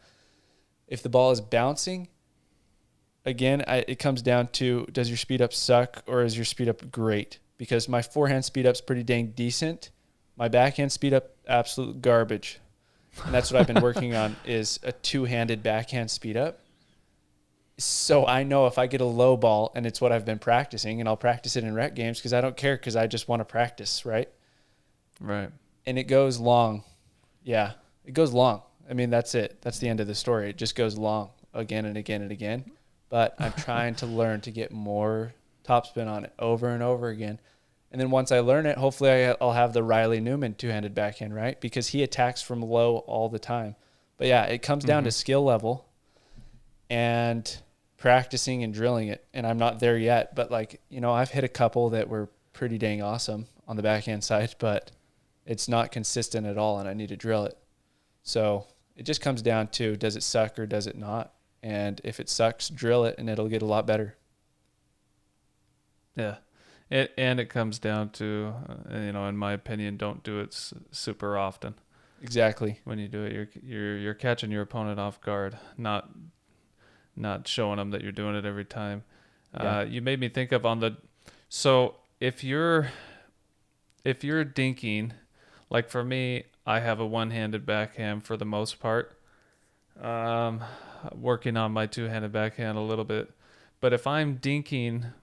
If the ball is bouncing, again, it comes down to, does your speed up suck or is your speed up great? Because my forehand speed up's pretty dang decent. My backhand speed up, absolute garbage. And that's what I've been working on, is a two-handed backhand speed up. So I know if I get a low ball, and it's what I've been practicing, and I'll practice it in rec games because I don't care, because I just want to practice, right? Right. And it goes long. Yeah, it goes long. I mean, that's it. That's the end of the story. It just goes long again and again and again. But I'm trying to learn to get more topspin on it over and over again. And then once I learn it, hopefully I'll have the Riley Newman two-handed backhand, right? Because he attacks from low all the time. But yeah, it comes down to skill level and practicing and drilling it. And I'm not there yet, but I've hit a couple that were pretty dang awesome on the backhand side, but it's not consistent at all, and I need to drill it. So it just comes down to, does it suck or does it not? And if it sucks, drill it, and it'll get a lot better. Yeah. It comes down to, in my opinion, don't do it super often. Exactly. When you do it, you're catching your opponent off guard, not showing them that you're doing it every time. Yeah. You made me think of so if you're dinking, like for me, I have a one-handed backhand for the most part. Um, Working on my two-handed backhand a little bit, but if I'm dinking,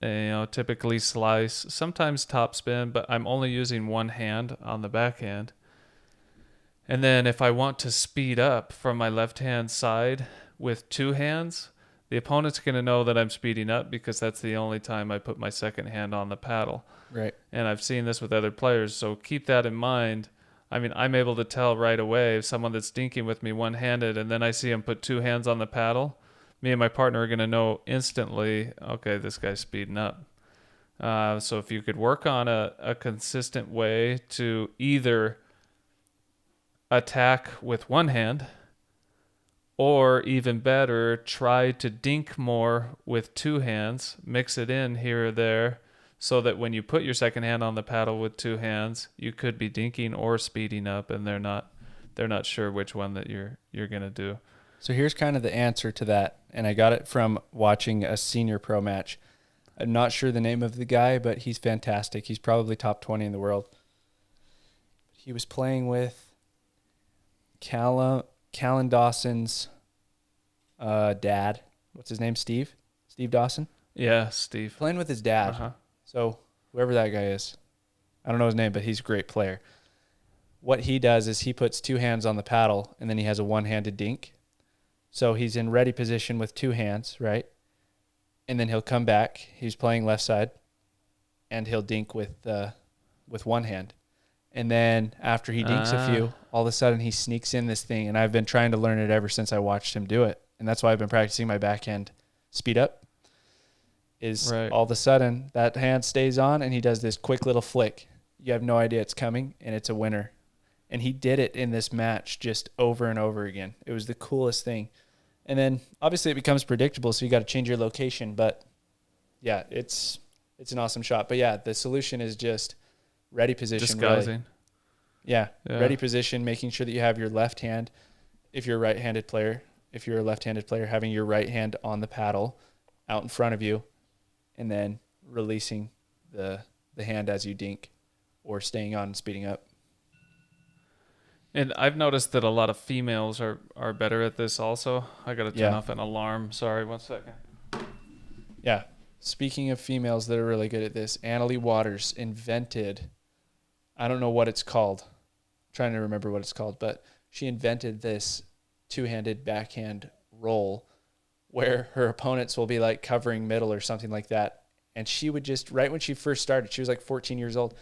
typically slice, sometimes topspin, but I'm only using one hand on the backhand. And then if I want to speed up from my left-hand side with two hands, the opponent's going to know that I'm speeding up because that's the only time I put my second hand on the paddle. Right. And I've seen this with other players, so keep that in mind. I mean, I'm able to tell right away if someone that's dinking with me one-handed and then I see him put two hands on the paddle, me and my partner are going to know instantly, okay, this guy's speeding up. So if you could work on a consistent way to either attack with one hand, or even better, try to dink more with two hands, mix it in here or there, so that when you put your second hand on the paddle with two hands, you could be dinking or speeding up, and they're not sure which one that you're gonna do. So here's kind of the answer to that, and I got it from watching a senior pro match. I'm not sure the name of the guy, but he's fantastic. He's probably top 20 in the world. He was playing with Callan Dawson's dad. What's his name? Steve Dawson? Yeah, Steve. Playing with his dad. Uh-huh. So whoever that guy is, I don't know his name, but he's a great player. What he does is he puts two hands on the paddle, and then he has a one-handed dink. So he's in ready position with two hands, right? And then he'll come back. He's playing left side, and he'll dink with one hand. And then after he dinks a few, all of a sudden he sneaks in this thing, and I've been trying to learn it ever since I watched him do it. And that's why I've been practicing my backhand speed up. Right. All of a sudden that hand stays on, and he does this quick little flick. You have no idea it's coming, and it's a winner. And he did it in this match just over and over again. It was the coolest thing. And then obviously it becomes predictable, so you got to change your location. But yeah, it's an awesome shot. But yeah, the solution is just ready position. Disguising. Really. Yeah, ready position, making sure that you have your left hand. If you're a right-handed player, if you're a left-handed player, having your right hand on the paddle out in front of you, and then releasing the hand as you dink, or staying on and speeding up. And I've noticed that a lot of females are better at this also. I got to turn off an alarm. Sorry, 1 second. Yeah. Speaking of females that are really good at this, Annalie Waters invented, I don't know what it's called. I'm trying to remember what it's called, but she invented this two-handed backhand roll where her opponents will be like covering middle or something like that. And she would just, right when she first started, she was like 14 years old,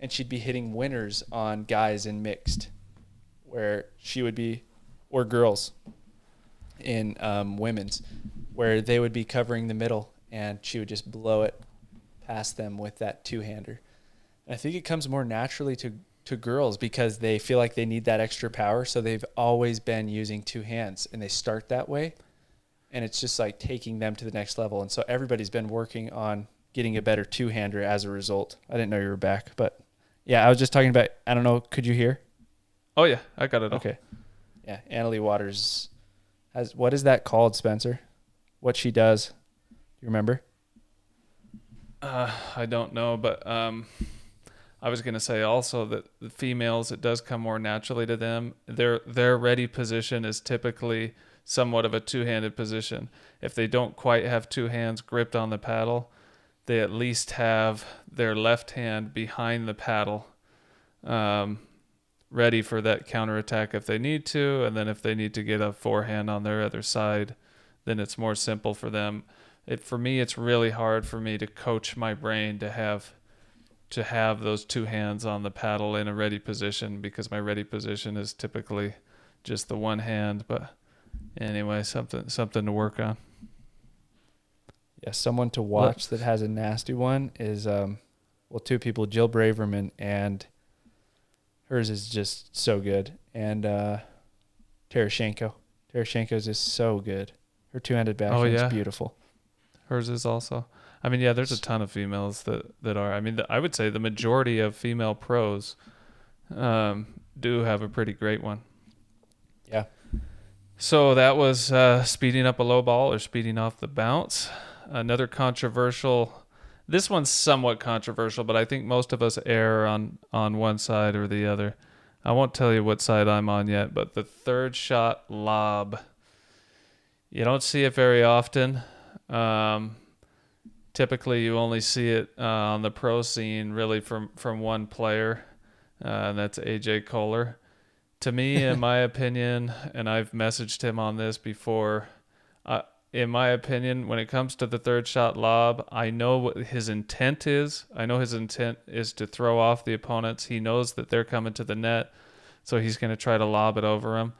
and she'd be hitting winners on guys in mixed, where she would be, or girls in women's, where they would be covering the middle, and she would just blow it past them with that two-hander. And I think it comes more naturally to girls because they feel like they need that extra power, so they've always been using two hands, and they start that way, and it's just like taking them to the next level. And so everybody's been working on getting a better two-hander as a result. I didn't know you were back, but yeah, I was just talking about, I don't know, could you hear? Oh, yeah, I got it all. Okay. Yeah, Annalie Waters has, what is that called, Spencer? What she does? Do you remember? I don't know, but I was going to say also that the females, it does come more naturally to them. Their ready position is typically somewhat of a two-handed position. If they don't quite have two hands gripped on the paddle, they at least have their left hand behind the paddle, ready for that counterattack if they need to, and then if they need to get a forehand on their other side, then it's more simple for them. For me, it's really hard for me to coach my brain to have those two hands on the paddle in a ready position, because my ready position is typically just the one hand. But anyway, something to work on. Yeah, someone to watch that has a nasty one is two people, Jill Braverman, and hers is just so good. And Terashenko. Terashenko's is so good. Her two-handed backhand is beautiful. Hers is also. I mean, yeah, there's a ton of females that are. I mean, I would say the majority of female pros do have a pretty great one. Yeah. So that was speeding up a low ball or speeding off the bounce. Another controversial. This one's somewhat controversial, but I think most of us err on one side or the other. I won't tell you what side I'm on yet, but the third shot lob. You don't see it very often. Typically, you only see it on the pro scene really from one player, and that's AJ Kohler. To me, in my opinion, and I've messaged him on this before, in my opinion, when it comes to the third shot lob, I know what his intent is. I know his intent is to throw off the opponents. He knows that they're coming to the net, so he's going to try to lob it over them.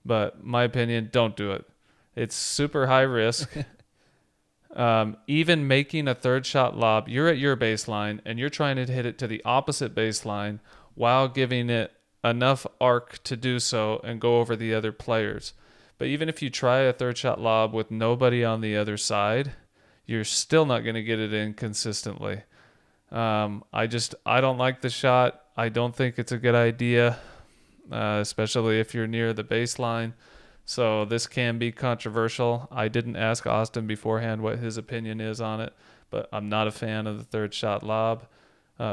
But my opinion, don't do it. It's super high risk. Even making a third shot lob, you're at your baseline and you're trying to hit it to the opposite baseline while giving it enough arc to do so and go over the other players. But even if you try a third shot lob with nobody on the other side, you're still not going to get it in consistently. I don't like the shot. I don't think it's a good idea, especially if you're near the baseline. So this can be controversial. I didn't ask Austin beforehand what his opinion is on it, but I'm not a fan of the third shot lob.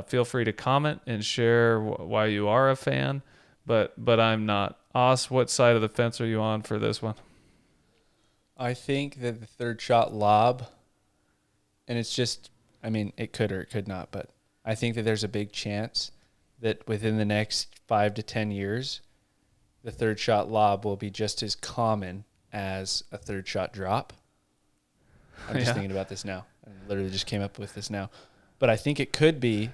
Feel free to comment and share why you are a fan, but I'm not. Oz, what side of the fence are you on for this one? I think that the third shot lob, and it's just, I mean, it could or it could not, but I think that there's a big chance that within the next 5 to 10 years, the third shot lob will be just as common as a third shot drop. I'm just thinking about this now. I literally just came up with this now. But I think it could be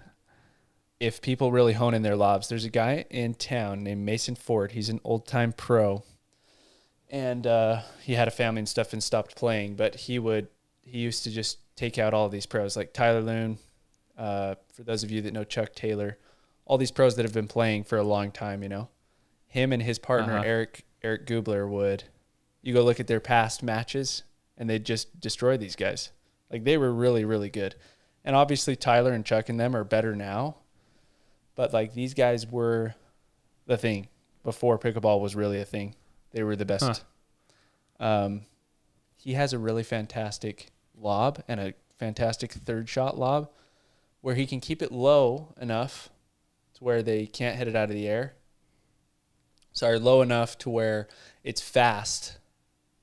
if people really hone in their lobs. There's a guy in town named Mason Ford. He's an old-time pro. And he had a family and stuff and stopped playing. But he used to just take out all of these pros, like Tyler Loon, for those of you that know Chuck Taylor, all these pros that have been playing for a long time, you know. Him and his partner, Eric Gubler, you go look at their past matches, and they'd just destroy these guys. Like, they were really, really good. And obviously Tyler and Chuck and them are better now. But, like, these guys were the thing before pickleball was really a thing. They were the best. He has a really fantastic lob and a fantastic third shot lob where he can keep it low enough to where they can't hit it out of the air. Sorry, low enough to where it's fast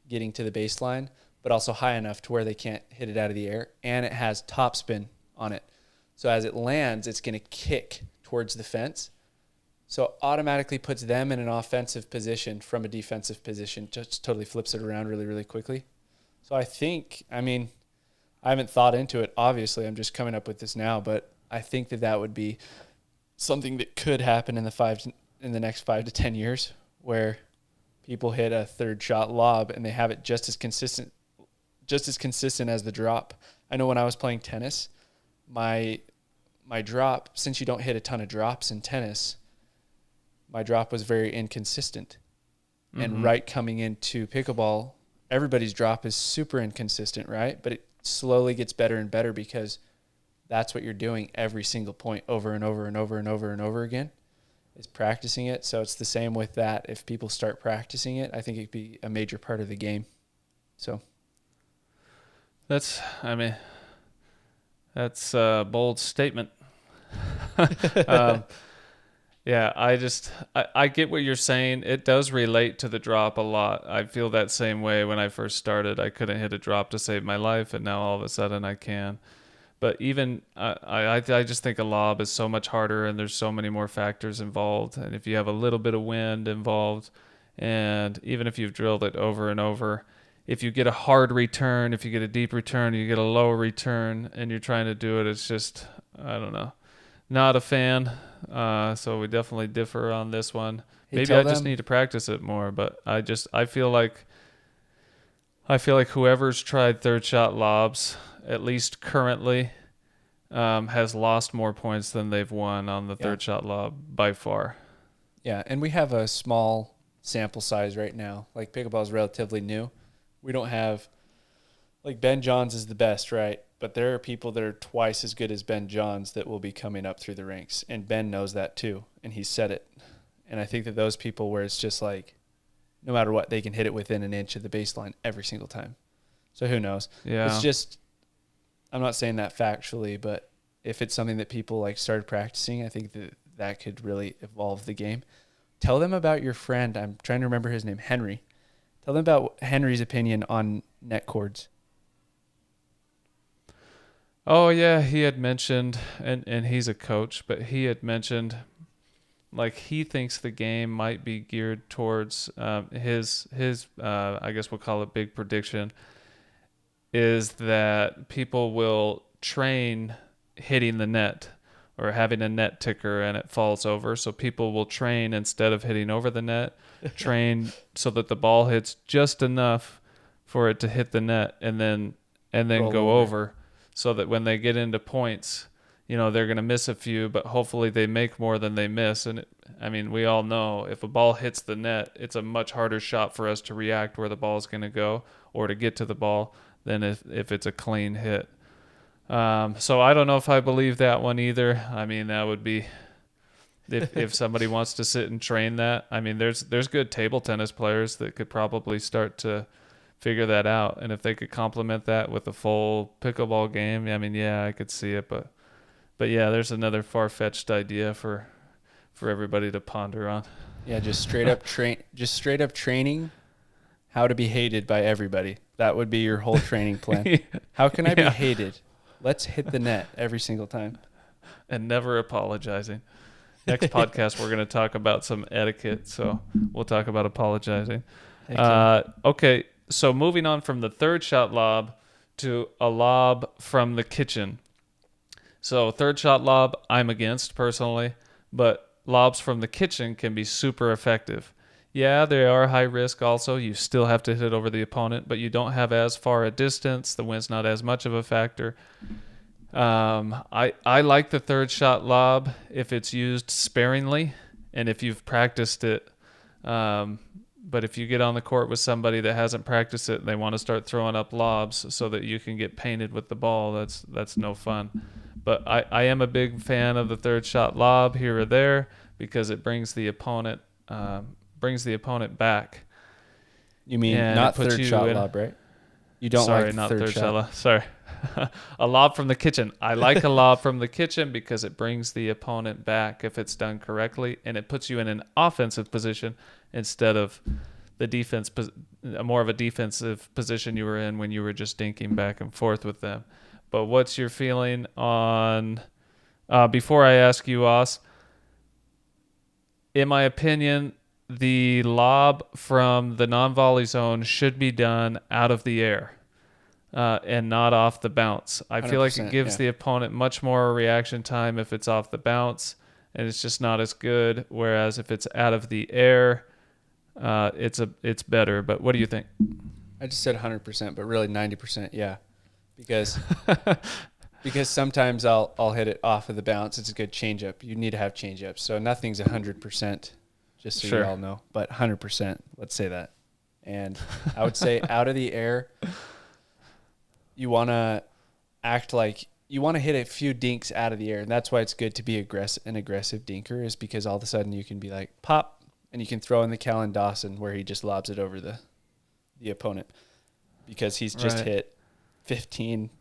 getting to the baseline, but also high enough to where they can't hit it out of the air, and it has topspin on it. So as it lands, it's going to kick towards the fence. So automatically puts them in an offensive position from a defensive position, just totally flips it around really, really quickly. So I think, I mean, I haven't thought into it, obviously. I'm just coming up with this now, but I think that would be something that could happen in the next 5 to 10 years, where people hit a third shot lob and they have it just as consistent as the drop. I know when I was playing tennis, my drop, since you don't hit a ton of drops in tennis, my drop was very inconsistent. Mm-hmm. And right coming into pickleball, everybody's drop is super inconsistent, right? But it slowly gets better and better because that's what you're doing every single point over and over and over and over and over again. Is practicing it. So it's the same with that. If people start practicing it, I think it'd be a major part of the game. So that's a bold statement. Yeah, I get what you're saying. It does relate to the drop a lot. I feel that same way when I first started. I couldn't hit a drop to save my life, and now all of a sudden I can. But even I just think a lob is so much harder, and there's so many more factors involved. And if you have a little bit of wind involved, and even if you've drilled it over and over, if you get a hard return, if you get a deep return, you get a low return, and you're trying to do it, it's just, I don't know. Not a fan. So we definitely differ on this one. Maybe I just need to practice it more, but I feel like whoever's tried third shot lobs, at least currently, has lost more points than they've won on the third shot lob by far. Yeah, and we have a small sample size right now. Like, pickleball is relatively new. We don't have like Ben Johns is the best, right? But there are people that are twice as good as Ben Johns that will be coming up through the ranks. And Ben knows that too. And he said it. And I think that those people where it's just like, no matter what, they can hit it within an inch of the baseline every single time. So who knows? Yeah. It's just, I'm not saying that factually, but if it's something that people like started practicing, I think that that could really evolve the game. Tell them about your friend. I'm trying to remember his name, Henry. Tell them about Henry's opinion on net cords. Oh yeah, he had mentioned, and he's a coach, but he had mentioned, like, he thinks the game might be geared towards his I guess we'll call it big prediction, is that people will train hitting the net or having a net ticker and it falls over. So people will train, instead of hitting over the net, train so that the ball hits just enough for it to hit the net and then Roll go over. over, so that when they get into points, they're going to miss a few, but hopefully they make more than they miss. And we all know if a ball hits the net, it's a much harder shot for us to react where the ball is going to go or to get to the ball than if it's a clean hit. So I don't know if I believe that one either. That would be, if somebody wants to sit and train that. There's good table tennis players that could probably start to figure that out. And if they could complement that with a full pickleball game, yeah, I could see it. But yeah, there's another far-fetched idea for everybody to ponder on. Yeah, just straight up training how to be hated by everybody. That would be your whole training plan. How can I be hated? Let's hit the net every single time. And never apologizing. Next podcast, we're going to talk about some etiquette, so we'll talk about apologizing. Okay, so moving on from the third shot lob to a lob from the kitchen. So third shot lob, I'm against personally, but lobs from the kitchen can be super effective. Yeah, they are high risk also. You still have to hit over the opponent, but you don't have as far a distance. The wind's not as much of a factor. I like the third shot lob if it's used sparingly and if you've practiced it. But if you get on the court with somebody that hasn't practiced it and they want to start throwing up lobs so that you can get painted with the ball, that's no fun. But I am a big fan of the third shot lob here or there because it brings the opponent back. You mean And not it puts third you shot in- lob, right? You don't Sorry, like not third third shot. shot lob. Sorry. A lob from the kitchen. I like a lob from the kitchen because it brings the opponent back if it's done correctly, and it puts you in an offensive position instead of more of a defensive position you were in when you were just dinking back and forth with them. But what's your feeling on, before I ask you, Os, in my opinion, the lob from the non-volley zone should be done out of the air and not off the bounce. I feel like it gives the opponent much more reaction time if it's off the bounce, and it's just not as good. Whereas if it's out of the air, it's better. But what do you think? I just said 100%, but really 90%, yeah. Because sometimes I'll hit it off of the bounce. It's a good changeup. You need to have changeups. So nothing's 100%, just so Sure. you all know. But 100%, let's say that. And I would say out of the air, you want to act like you want to hit a few dinks out of the air. And that's why it's good to be an aggressive dinker, is because all of a sudden you can be like, pop, and you can throw in the Callan Dawson where he just lobs it over the opponent because he's just hit 15,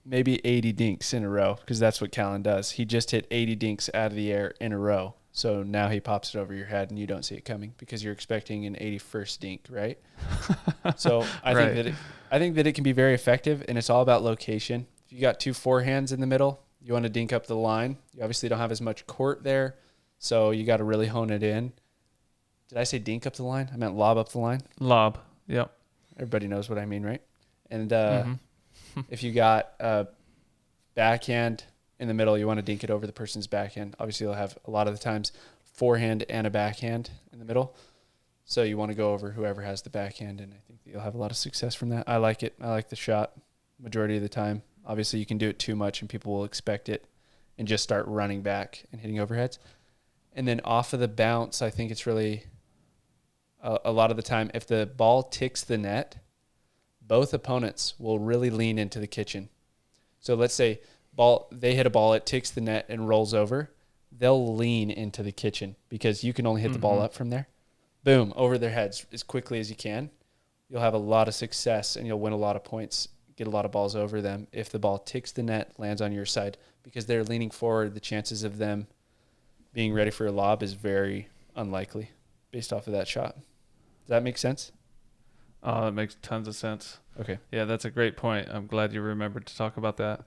maybe 80 dinks in a row, because that's what Callan does. He just hit 80 dinks out of the air in a row. So now he pops it over your head and you don't see it coming because you're expecting an 81st dink, right? So I think that it can be very effective, and it's all about location. If you got two forehands in the middle, you want to dink up the line. You obviously don't have as much court there, so you got to really hone it in. Did I say dink up the line? I meant lob up the line. Lob. Yep. Everybody knows what I mean, right? And if you got a backhand in the middle, you want to dink it over the person's backhand. Obviously, you'll have a lot of the times forehand and a backhand in the middle. So you want to go over whoever has the backhand, and I think that you'll have a lot of success from that. I like it. I like the shot majority of the time. Obviously, you can do it too much, and people will expect it and just start running back and hitting overheads. And then off of the bounce, I think it's really a lot of the time, if the ball ticks the net, both opponents will really lean into the kitchen. So let's say they hit a ball, it ticks the net and rolls over. They'll lean into the kitchen because you can only hit the ball up from there. Boom, over their heads as quickly as you can. You'll have a lot of success and you'll win a lot of points, get a lot of balls over them. If the ball ticks the net, lands on your side, because they're leaning forward, the chances of them being ready for a lob is very unlikely based off of that shot. Does that make sense? Oh, that makes tons of sense. Okay. Yeah, that's a great point. I'm glad you remembered to talk about that.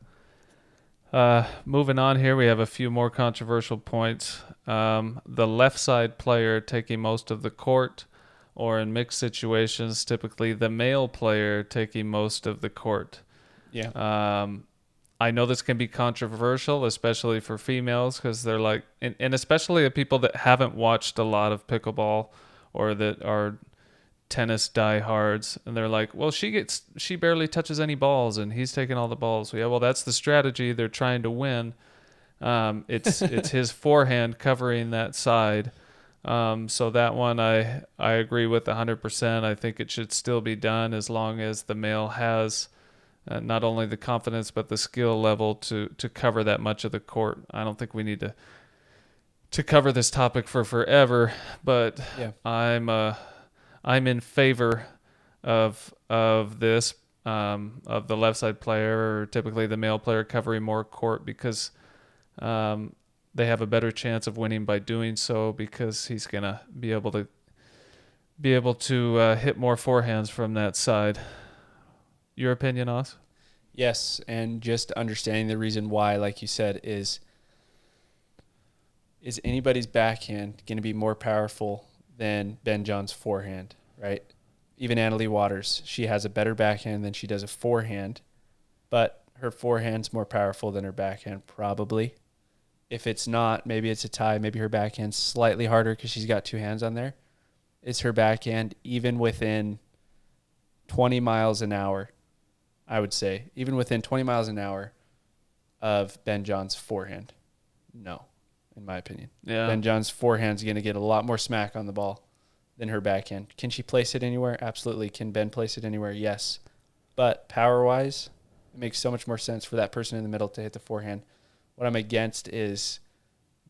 Moving on here, we have a few more controversial points. The left side player taking most of the court, or in mixed situations, typically the male player taking most of the court. Yeah. I know this can be controversial, especially for females, because they're like, and especially the people that haven't watched a lot of pickleball or that are tennis diehards, and they're like, well, she barely touches any balls and he's taking all the balls. Yeah, well, that's the strategy. They're trying to win. It's his forehand covering that side. So that one I agree with 100%. I think it should still be done as long as the male has not only the confidence but the skill level to cover that much of the court. I don't think we need to cover this topic for forever, but yeah. I'm in favor of this, of the left side player, or typically the male player, covering more court because they have a better chance of winning by doing so, because he's gonna be able to hit more forehands from that side. Your opinion, Oz? Yes, and just understanding the reason why, like you said, is anybody's backhand going to be more powerful than Ben John's forehand, right? Even Annalie Waters, she has a better backhand than she does a forehand, but her forehand's more powerful than her backhand, probably. If it's not, maybe it's a tie. Maybe her backhand's slightly harder because she's got two hands on there. Is her backhand even within 20 miles an hour, I would say, even within 20 miles an hour of Ben John's forehand? No, in my opinion. Yeah. Ben John's forehand's going to get a lot more smack on the ball than her backhand. Can she place it anywhere? Absolutely. Can Ben place it anywhere? Yes. But power-wise, it makes so much more sense for that person in the middle to hit the forehand. What I'm against is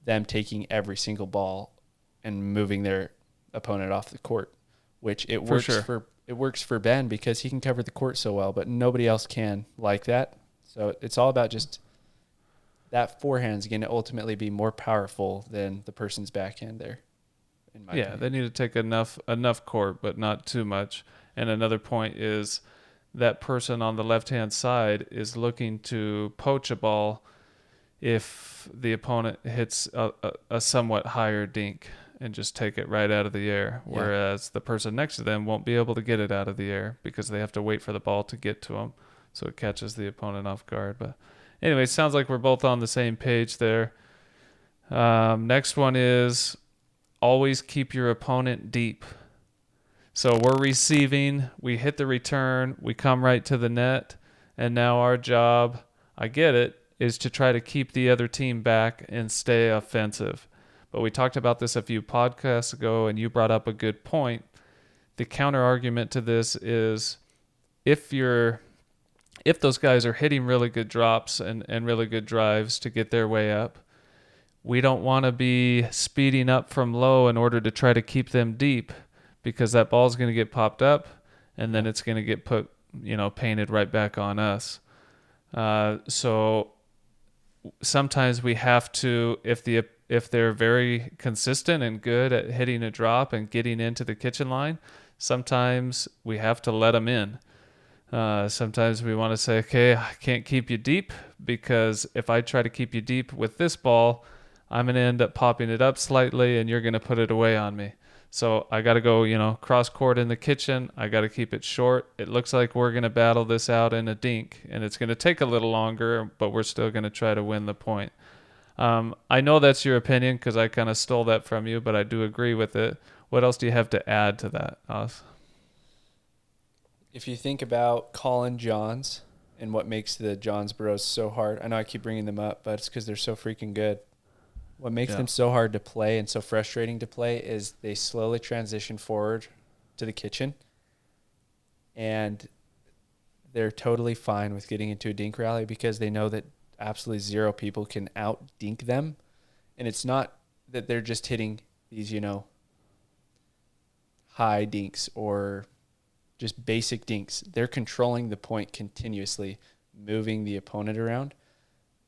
them taking every single ball and moving their opponent off the court, which it works for Ben because he can cover the court so well, but nobody else can like that. So it's all about just that forehand's going to ultimately be more powerful than the person's backhand there. In my opinion. They need to take enough court, but not too much. And another point is that person on the left-hand side is looking to poach a ball if the opponent hits a somewhat higher dink and just take it right out of the air, whereas the person next to them won't be able to get it out of the air because they have to wait for the ball to get to them, so it catches the opponent off guard. But anyway, sounds like we're both on the same page there. Next one is always keep your opponent deep. So we're receiving, we hit the return, we come right to the net, and now our job, I get it, is to try to keep the other team back and stay offensive. But we talked about this a few podcasts ago, and you brought up a good point. The counter argument to this is if those guys are hitting really good drops and really good drives to get their way up, we don't want to be speeding up from low in order to try to keep them deep, because that ball's going to get popped up and then it's going to get put, painted right back on us. So sometimes we have to, if they're very consistent and good at hitting a drop and getting into the kitchen line, sometimes we have to let them in. Sometimes we want to say, okay, I can't keep you deep, because if I try to keep you deep with this ball, I'm going to end up popping it up slightly and you're going to put it away on me. So I got to go, cross court in the kitchen. I got to keep it short. It looks like we're going to battle this out in a dink, and it's going to take a little longer, but we're still going to try to win the point. I know that's your opinion because I kind of stole that from you, but I do agree with it. What else do you have to add to that, Oz? If you think about Colin Johns and what makes the Johnsboroughs so hard, I know I keep bringing them up, but it's because they're so freaking good. What makes them so hard to play and so frustrating to play is they slowly transition forward to the kitchen. And they're totally fine with getting into a dink rally because they know that absolutely zero people can out dink them. And it's not that they're just hitting these, high dinks or just basic dinks. They're controlling the point continuously, moving the opponent around.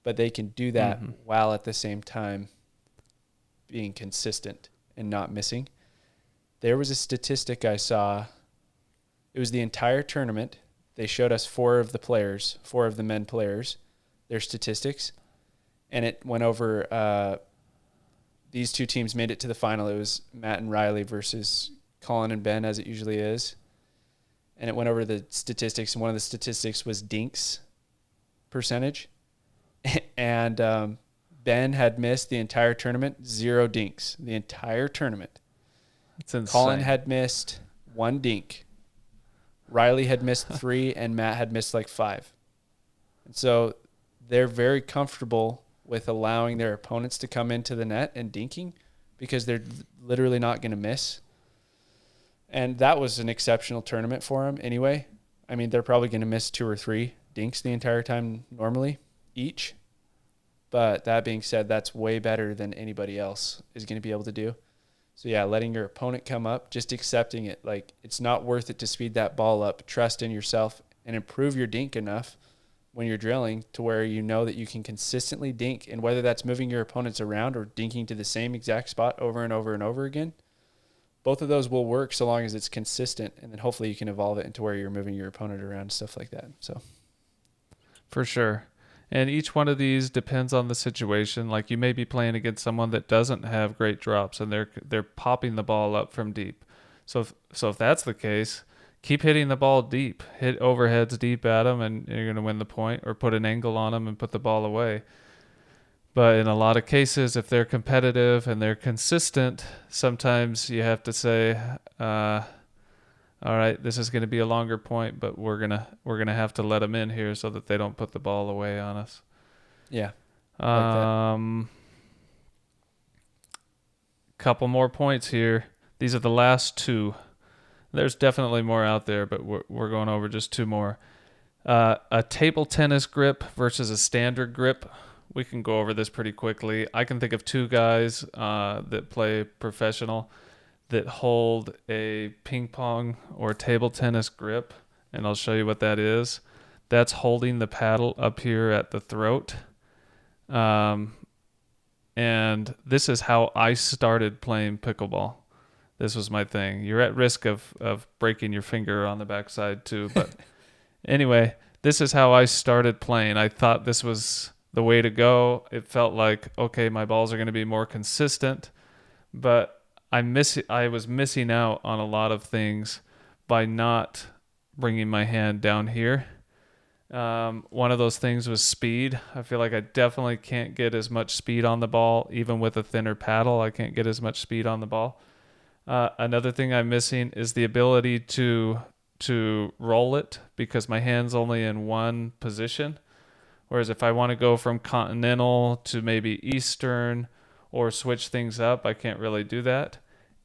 But they can do that while at the same time being consistent and not missing. There was a statistic I saw. It was the entire tournament. They showed us four of the men players, their statistics. And it went over, these two teams made it to the final. It was Matt and Riley versus Colin and Ben, as it usually is. And it went over the statistics. And one of the statistics was dinks percentage. And Ben had missed the entire tournament, 0 dinks, the entire tournament. That's insane. Colin had missed 1 dink. Riley had missed 3, and Matt had missed like 5. And so they're very comfortable with allowing their opponents to come into the net and dinking because they're literally not going to miss. And that was an exceptional tournament for them anyway. I mean, they're probably going to miss 2 or 3 dinks the entire time normally each. But that being said, that's way better than anybody else is going to be able to do. So, yeah, letting your opponent come up, just accepting it. Like, it's not worth it to speed that ball up. Trust in yourself and improve your dink enough when you're drilling to where you know that you can consistently dink. And whether that's moving your opponents around or dinking to the same exact spot over and over and over again, both of those will work so long as it's consistent. And then hopefully you can evolve it into where you're moving your opponent around, stuff like that. So, for sure. And each one of these depends on the situation. Like you may be playing against someone that doesn't have great drops and they're popping the ball up from deep. So if that's the case, keep hitting the ball deep. Hit overheads deep at them and you're going to win the point, or put an angle on them and put the ball away. But in a lot of cases, if they're competitive and they're consistent, sometimes you have to say, all right, this is going to be a longer point, but we're gonna have to let them in here so that they don't put the ball away on us. yeah. Couple more points here. These are the last 2. There's definitely more out there, but we're going over just 2 more. A table tennis grip versus a standard grip. We can go over this pretty quickly. I can think of 2 guys that play professional that hold a ping pong or table tennis grip, and I'll show you what that is. That's holding the paddle up here at the throat. And this is how I started playing pickleball. This was my thing. You're at risk of breaking your finger on the backside too, but anyway, this is how I started playing. I thought this was the way to go. It felt like, okay, my balls are going to be more consistent, but I was missing out on a lot of things by not bringing my hand down here. One of those things was speed. I feel like I definitely can't get as much speed on the ball. Even with a thinner paddle, I can't get as much speed on the ball. Another thing I'm missing is the ability to roll it because my hand's only in one position. Whereas if I want to go from continental to maybe eastern or switch things up, I can't really do that.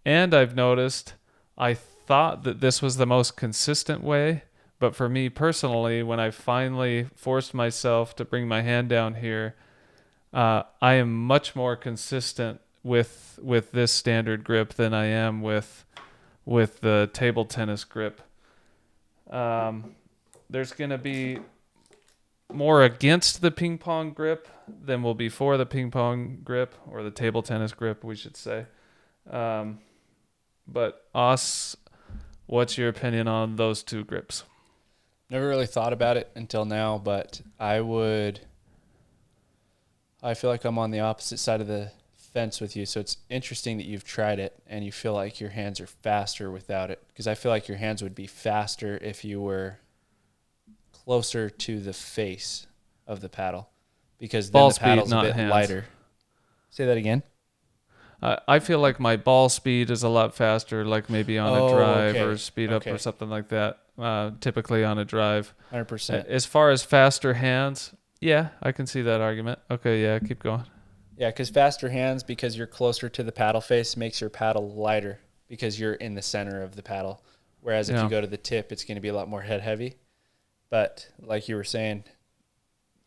And I've noticed, I thought that this was the most consistent way, but for me personally, when I finally forced myself to bring my hand down here, I am much more consistent with this standard grip than I am with the table tennis grip. There's going to be more against the ping pong grip than will be for the ping pong grip, or the table tennis grip, we should say. But Os, what's your opinion on those 2 grips? Never really thought about it until now, but I feel like I'm on the opposite side of the fence with you. So it's interesting that you've tried it and you feel like your hands are faster without it, because I feel like your hands would be faster if you were closer to the face of the paddle, because then Ball the paddle's speed, a not bit hands. lighter. Say that again. I feel like my ball speed is a lot faster, like maybe on a drive or speed up or something like that, typically on a drive. 100%. As far as faster hands, yeah, I can see that argument. Okay, yeah, keep going. Yeah, because faster hands, because you're closer to the paddle face, makes your paddle lighter because you're in the center of the paddle. Whereas if you go to the tip, it's going to be a lot more head heavy. But like you were saying,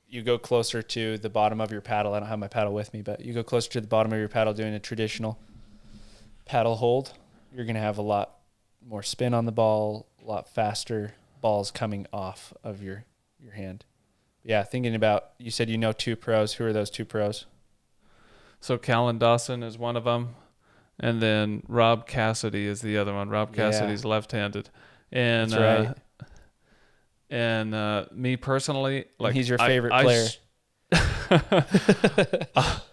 you go closer to the bottom of your paddle. I don't have my paddle with me, but you go closer to the bottom of your paddle doing a traditional paddle hold, you're going to have a lot more spin on the ball, a lot faster balls coming off of your hand. Yeah, thinking about, you said you know 2 pros. Who are those 2 pros? So Callan Dawson is one of them, and then Rob Cassidy is the other one. Rob Cassidy's left-handed, and That's right. And me personally, like, and he's your favorite player.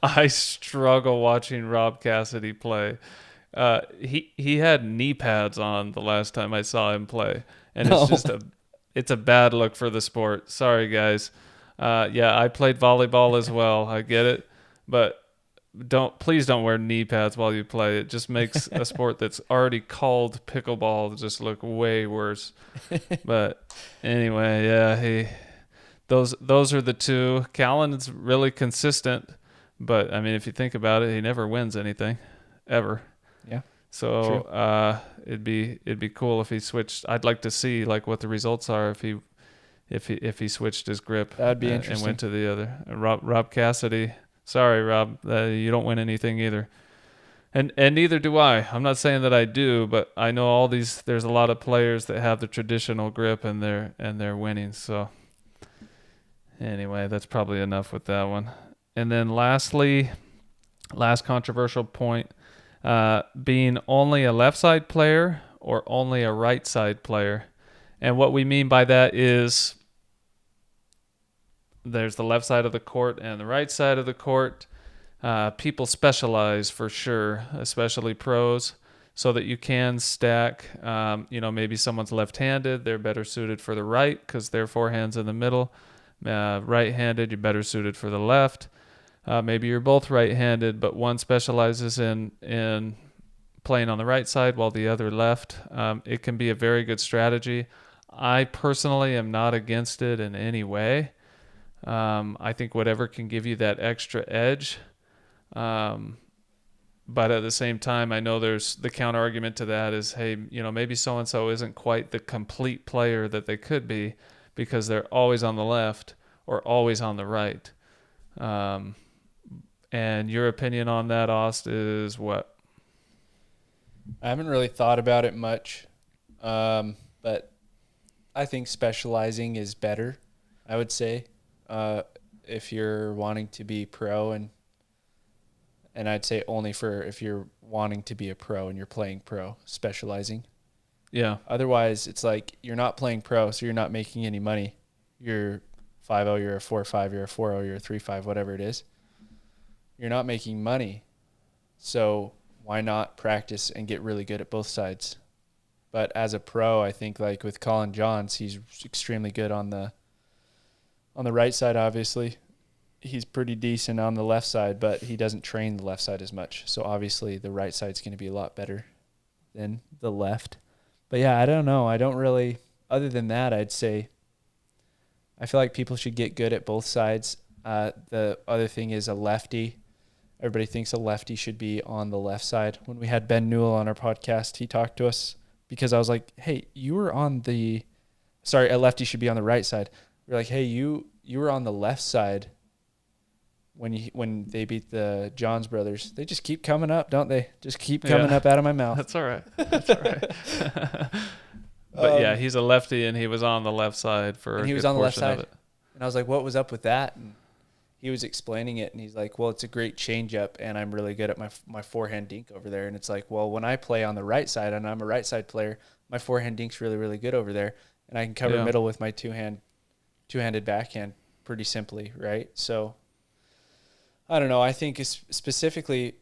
I struggle watching Rob Cassidy play. He had knee pads on the last time I saw him play, and it's a bad look for the sport. Sorry, guys. Yeah, I played volleyball as well. I get it, but please don't wear knee pads while you play. It just makes a sport that's already called pickleball just look way worse. But anyway, yeah, those are the 2. Callan is really consistent, but I mean, if you think about it, he never wins anything, ever. Yeah. So it'd be cool if he switched. I'd like to see like what the results are if he switched his grip. That'd be interesting. And went to the other. Rob Cassidy. Sorry, Rob, you don't win anything either. And neither do I. I'm not saying that I do, but I know all these. There's a lot of players that have the traditional grip and they're winning. So anyway, that's probably enough with that one. And then last controversial point, being only a left side player or only a right side player. And what we mean by that is there's the left side of the court and the right side of the court. People specialize for sure, especially pros, so that you can stack. Maybe someone's left-handed, they're better suited for the right because their forehand's in the middle. Right-handed, you're better suited for the left. Maybe you're both right-handed, but one specializes in playing on the right side while the other left. It can be a very good strategy. I personally am not against it in any way. I think whatever can give you that extra edge. But at the same time, I know there's the counter argument to that is, hey, maybe so-and-so isn't quite the complete player that they could be because they're always on the left or always on the right. And your opinion on that, Ost, is what? I haven't really thought about it much, but I think specializing is better, I would say. If you're wanting to be pro and I'd say only for if you're wanting to be a pro and you're playing pro, specializing. Yeah. Otherwise, it's like you're not playing pro, so you're not making any money. You're 5-0, you're a 4-5, you're a 4-0, you're a 3-5, whatever it is. You're not making money. So why not practice and get really good at both sides? But as a pro, I think like with Colin Johns, he's extremely good on the right side, obviously. He's pretty decent on the left side, but he doesn't train the left side as much. So obviously the right side's going to be a lot better than the left. But yeah, I don't know. I don't really, other than that, I'd say I feel like people should get good at both sides. The other thing is a lefty. Everybody thinks a lefty should be on the left side. When we had Ben Newell on our podcast, he talked to us because I was like, hey, you were on a lefty should be on the right side. We're like, hey, you were on the left side when they beat the Johns brothers. They just keep coming up, don't they? Just keep coming up out of my mouth. That's all right. But yeah, he's a lefty and he was on the left side for a good portion of it. And I was like, what was up with that? And he was explaining it, and he's like, well, it's a great changeup, and I'm really good at my forehand dink over there. And it's like, well, when I play on the right side, and I'm a right side player, my forehand dink's really, really good over there, and I can cover middle with my two-handed backhand pretty simply, right? So I don't know. I think it's specifically,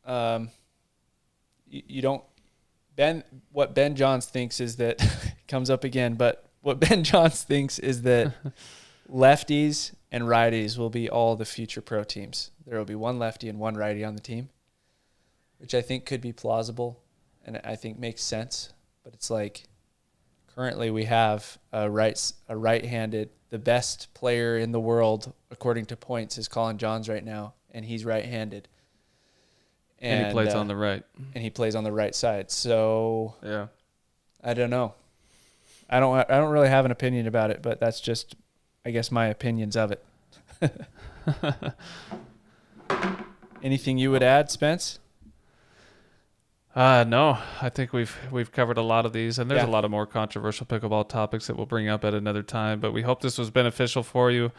you don't. What Ben Johns thinks is that comes up again, but what Ben Johns thinks is that lefties and righties will be all the future pro teams. There will be one lefty and one righty on the team, which I think could be plausible and I think makes sense. But it's like currently we have a right-handed, the best player in the world according to points is Colin Johns right now, and he's right-handed. And he plays on the right. And he plays on the right side. So yeah, I don't know. I don't really have an opinion about it, but that's just, I guess, my opinions of it. Anything you would add, Spence? No, I think we've covered a lot of these, and there's Yeah. a lot of more controversial pickleball topics that we'll bring up at another time. But we hope this was beneficial for you.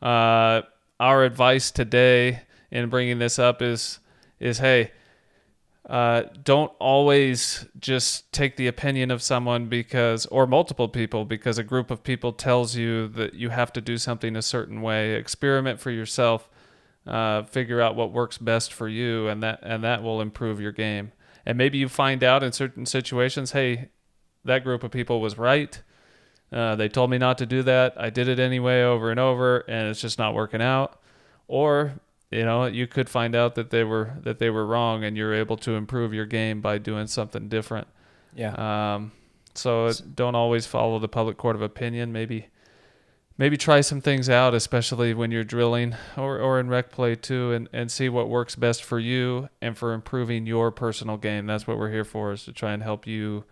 Our advice today in bringing this up is hey, don't always just take the opinion of someone or multiple people because a group of people tells you that you have to do something a certain way. Experiment for yourself. Figure out what works best for you, and that will improve your game. And maybe you find out in certain situations, hey, that group of people was right. They told me not to do that. I did it anyway over and over, and it's just not working out. Or, you could find out that they were wrong, and you're able to improve your game by doing something different. Yeah. So don't always follow the public court of opinion. Maybe try some things out, especially when you're drilling or in rec play too, and see what works best for you and for improving your personal game. That's what we're here for, is to try and help you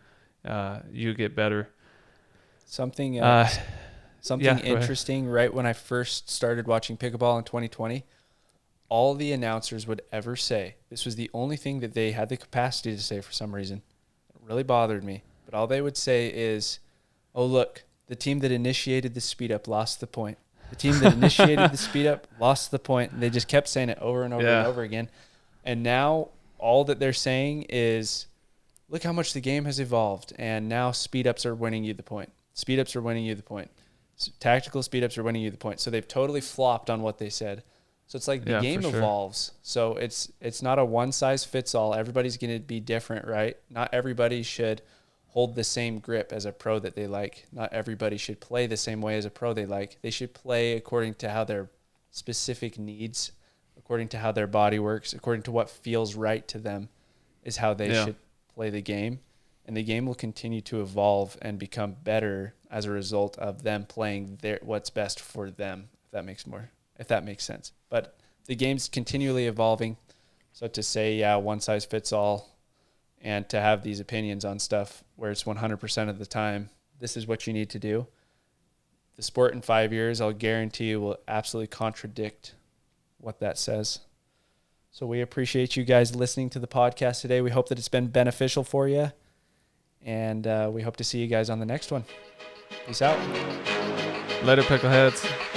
get better. Something Yeah, interesting, right when I first started watching pickleball in 2020, all the announcers would ever say, this was the only thing that they had the capacity to say for some reason. It really bothered me. But all they would say is, oh, look, the team that initiated the speed up lost the point. The team that initiated the speed up lost the point. And they just kept saying it over and over and over again. And now all that they're saying is, look how much the game has evolved. And now speed ups are winning you the point. Speed ups are winning you the point. Tactical speed ups are winning you the point. So they've totally flopped on what they said. So it's like the game evolves. So it's not a one size fits all. Everybody's going to be different, right? Not everybody should hold the same grip as a pro that they like. Not everybody should play the same way as a pro they like. They should play according to how their specific needs, according to how their body works, according to what feels right to them is how they should play the game. And the game will continue to evolve and become better as a result of them playing what's best for them, if that makes sense. But the game's continually evolving. So to say, one size fits all, and to have these opinions on stuff where it's 100% of the time, this is what you need to do. The sport in 5 years, I'll guarantee you, will absolutely contradict what that says. So we appreciate you guys listening to the podcast today. We hope that it's been beneficial for you. And we hope to see you guys on the next one. Peace out. Later, Pickleheads.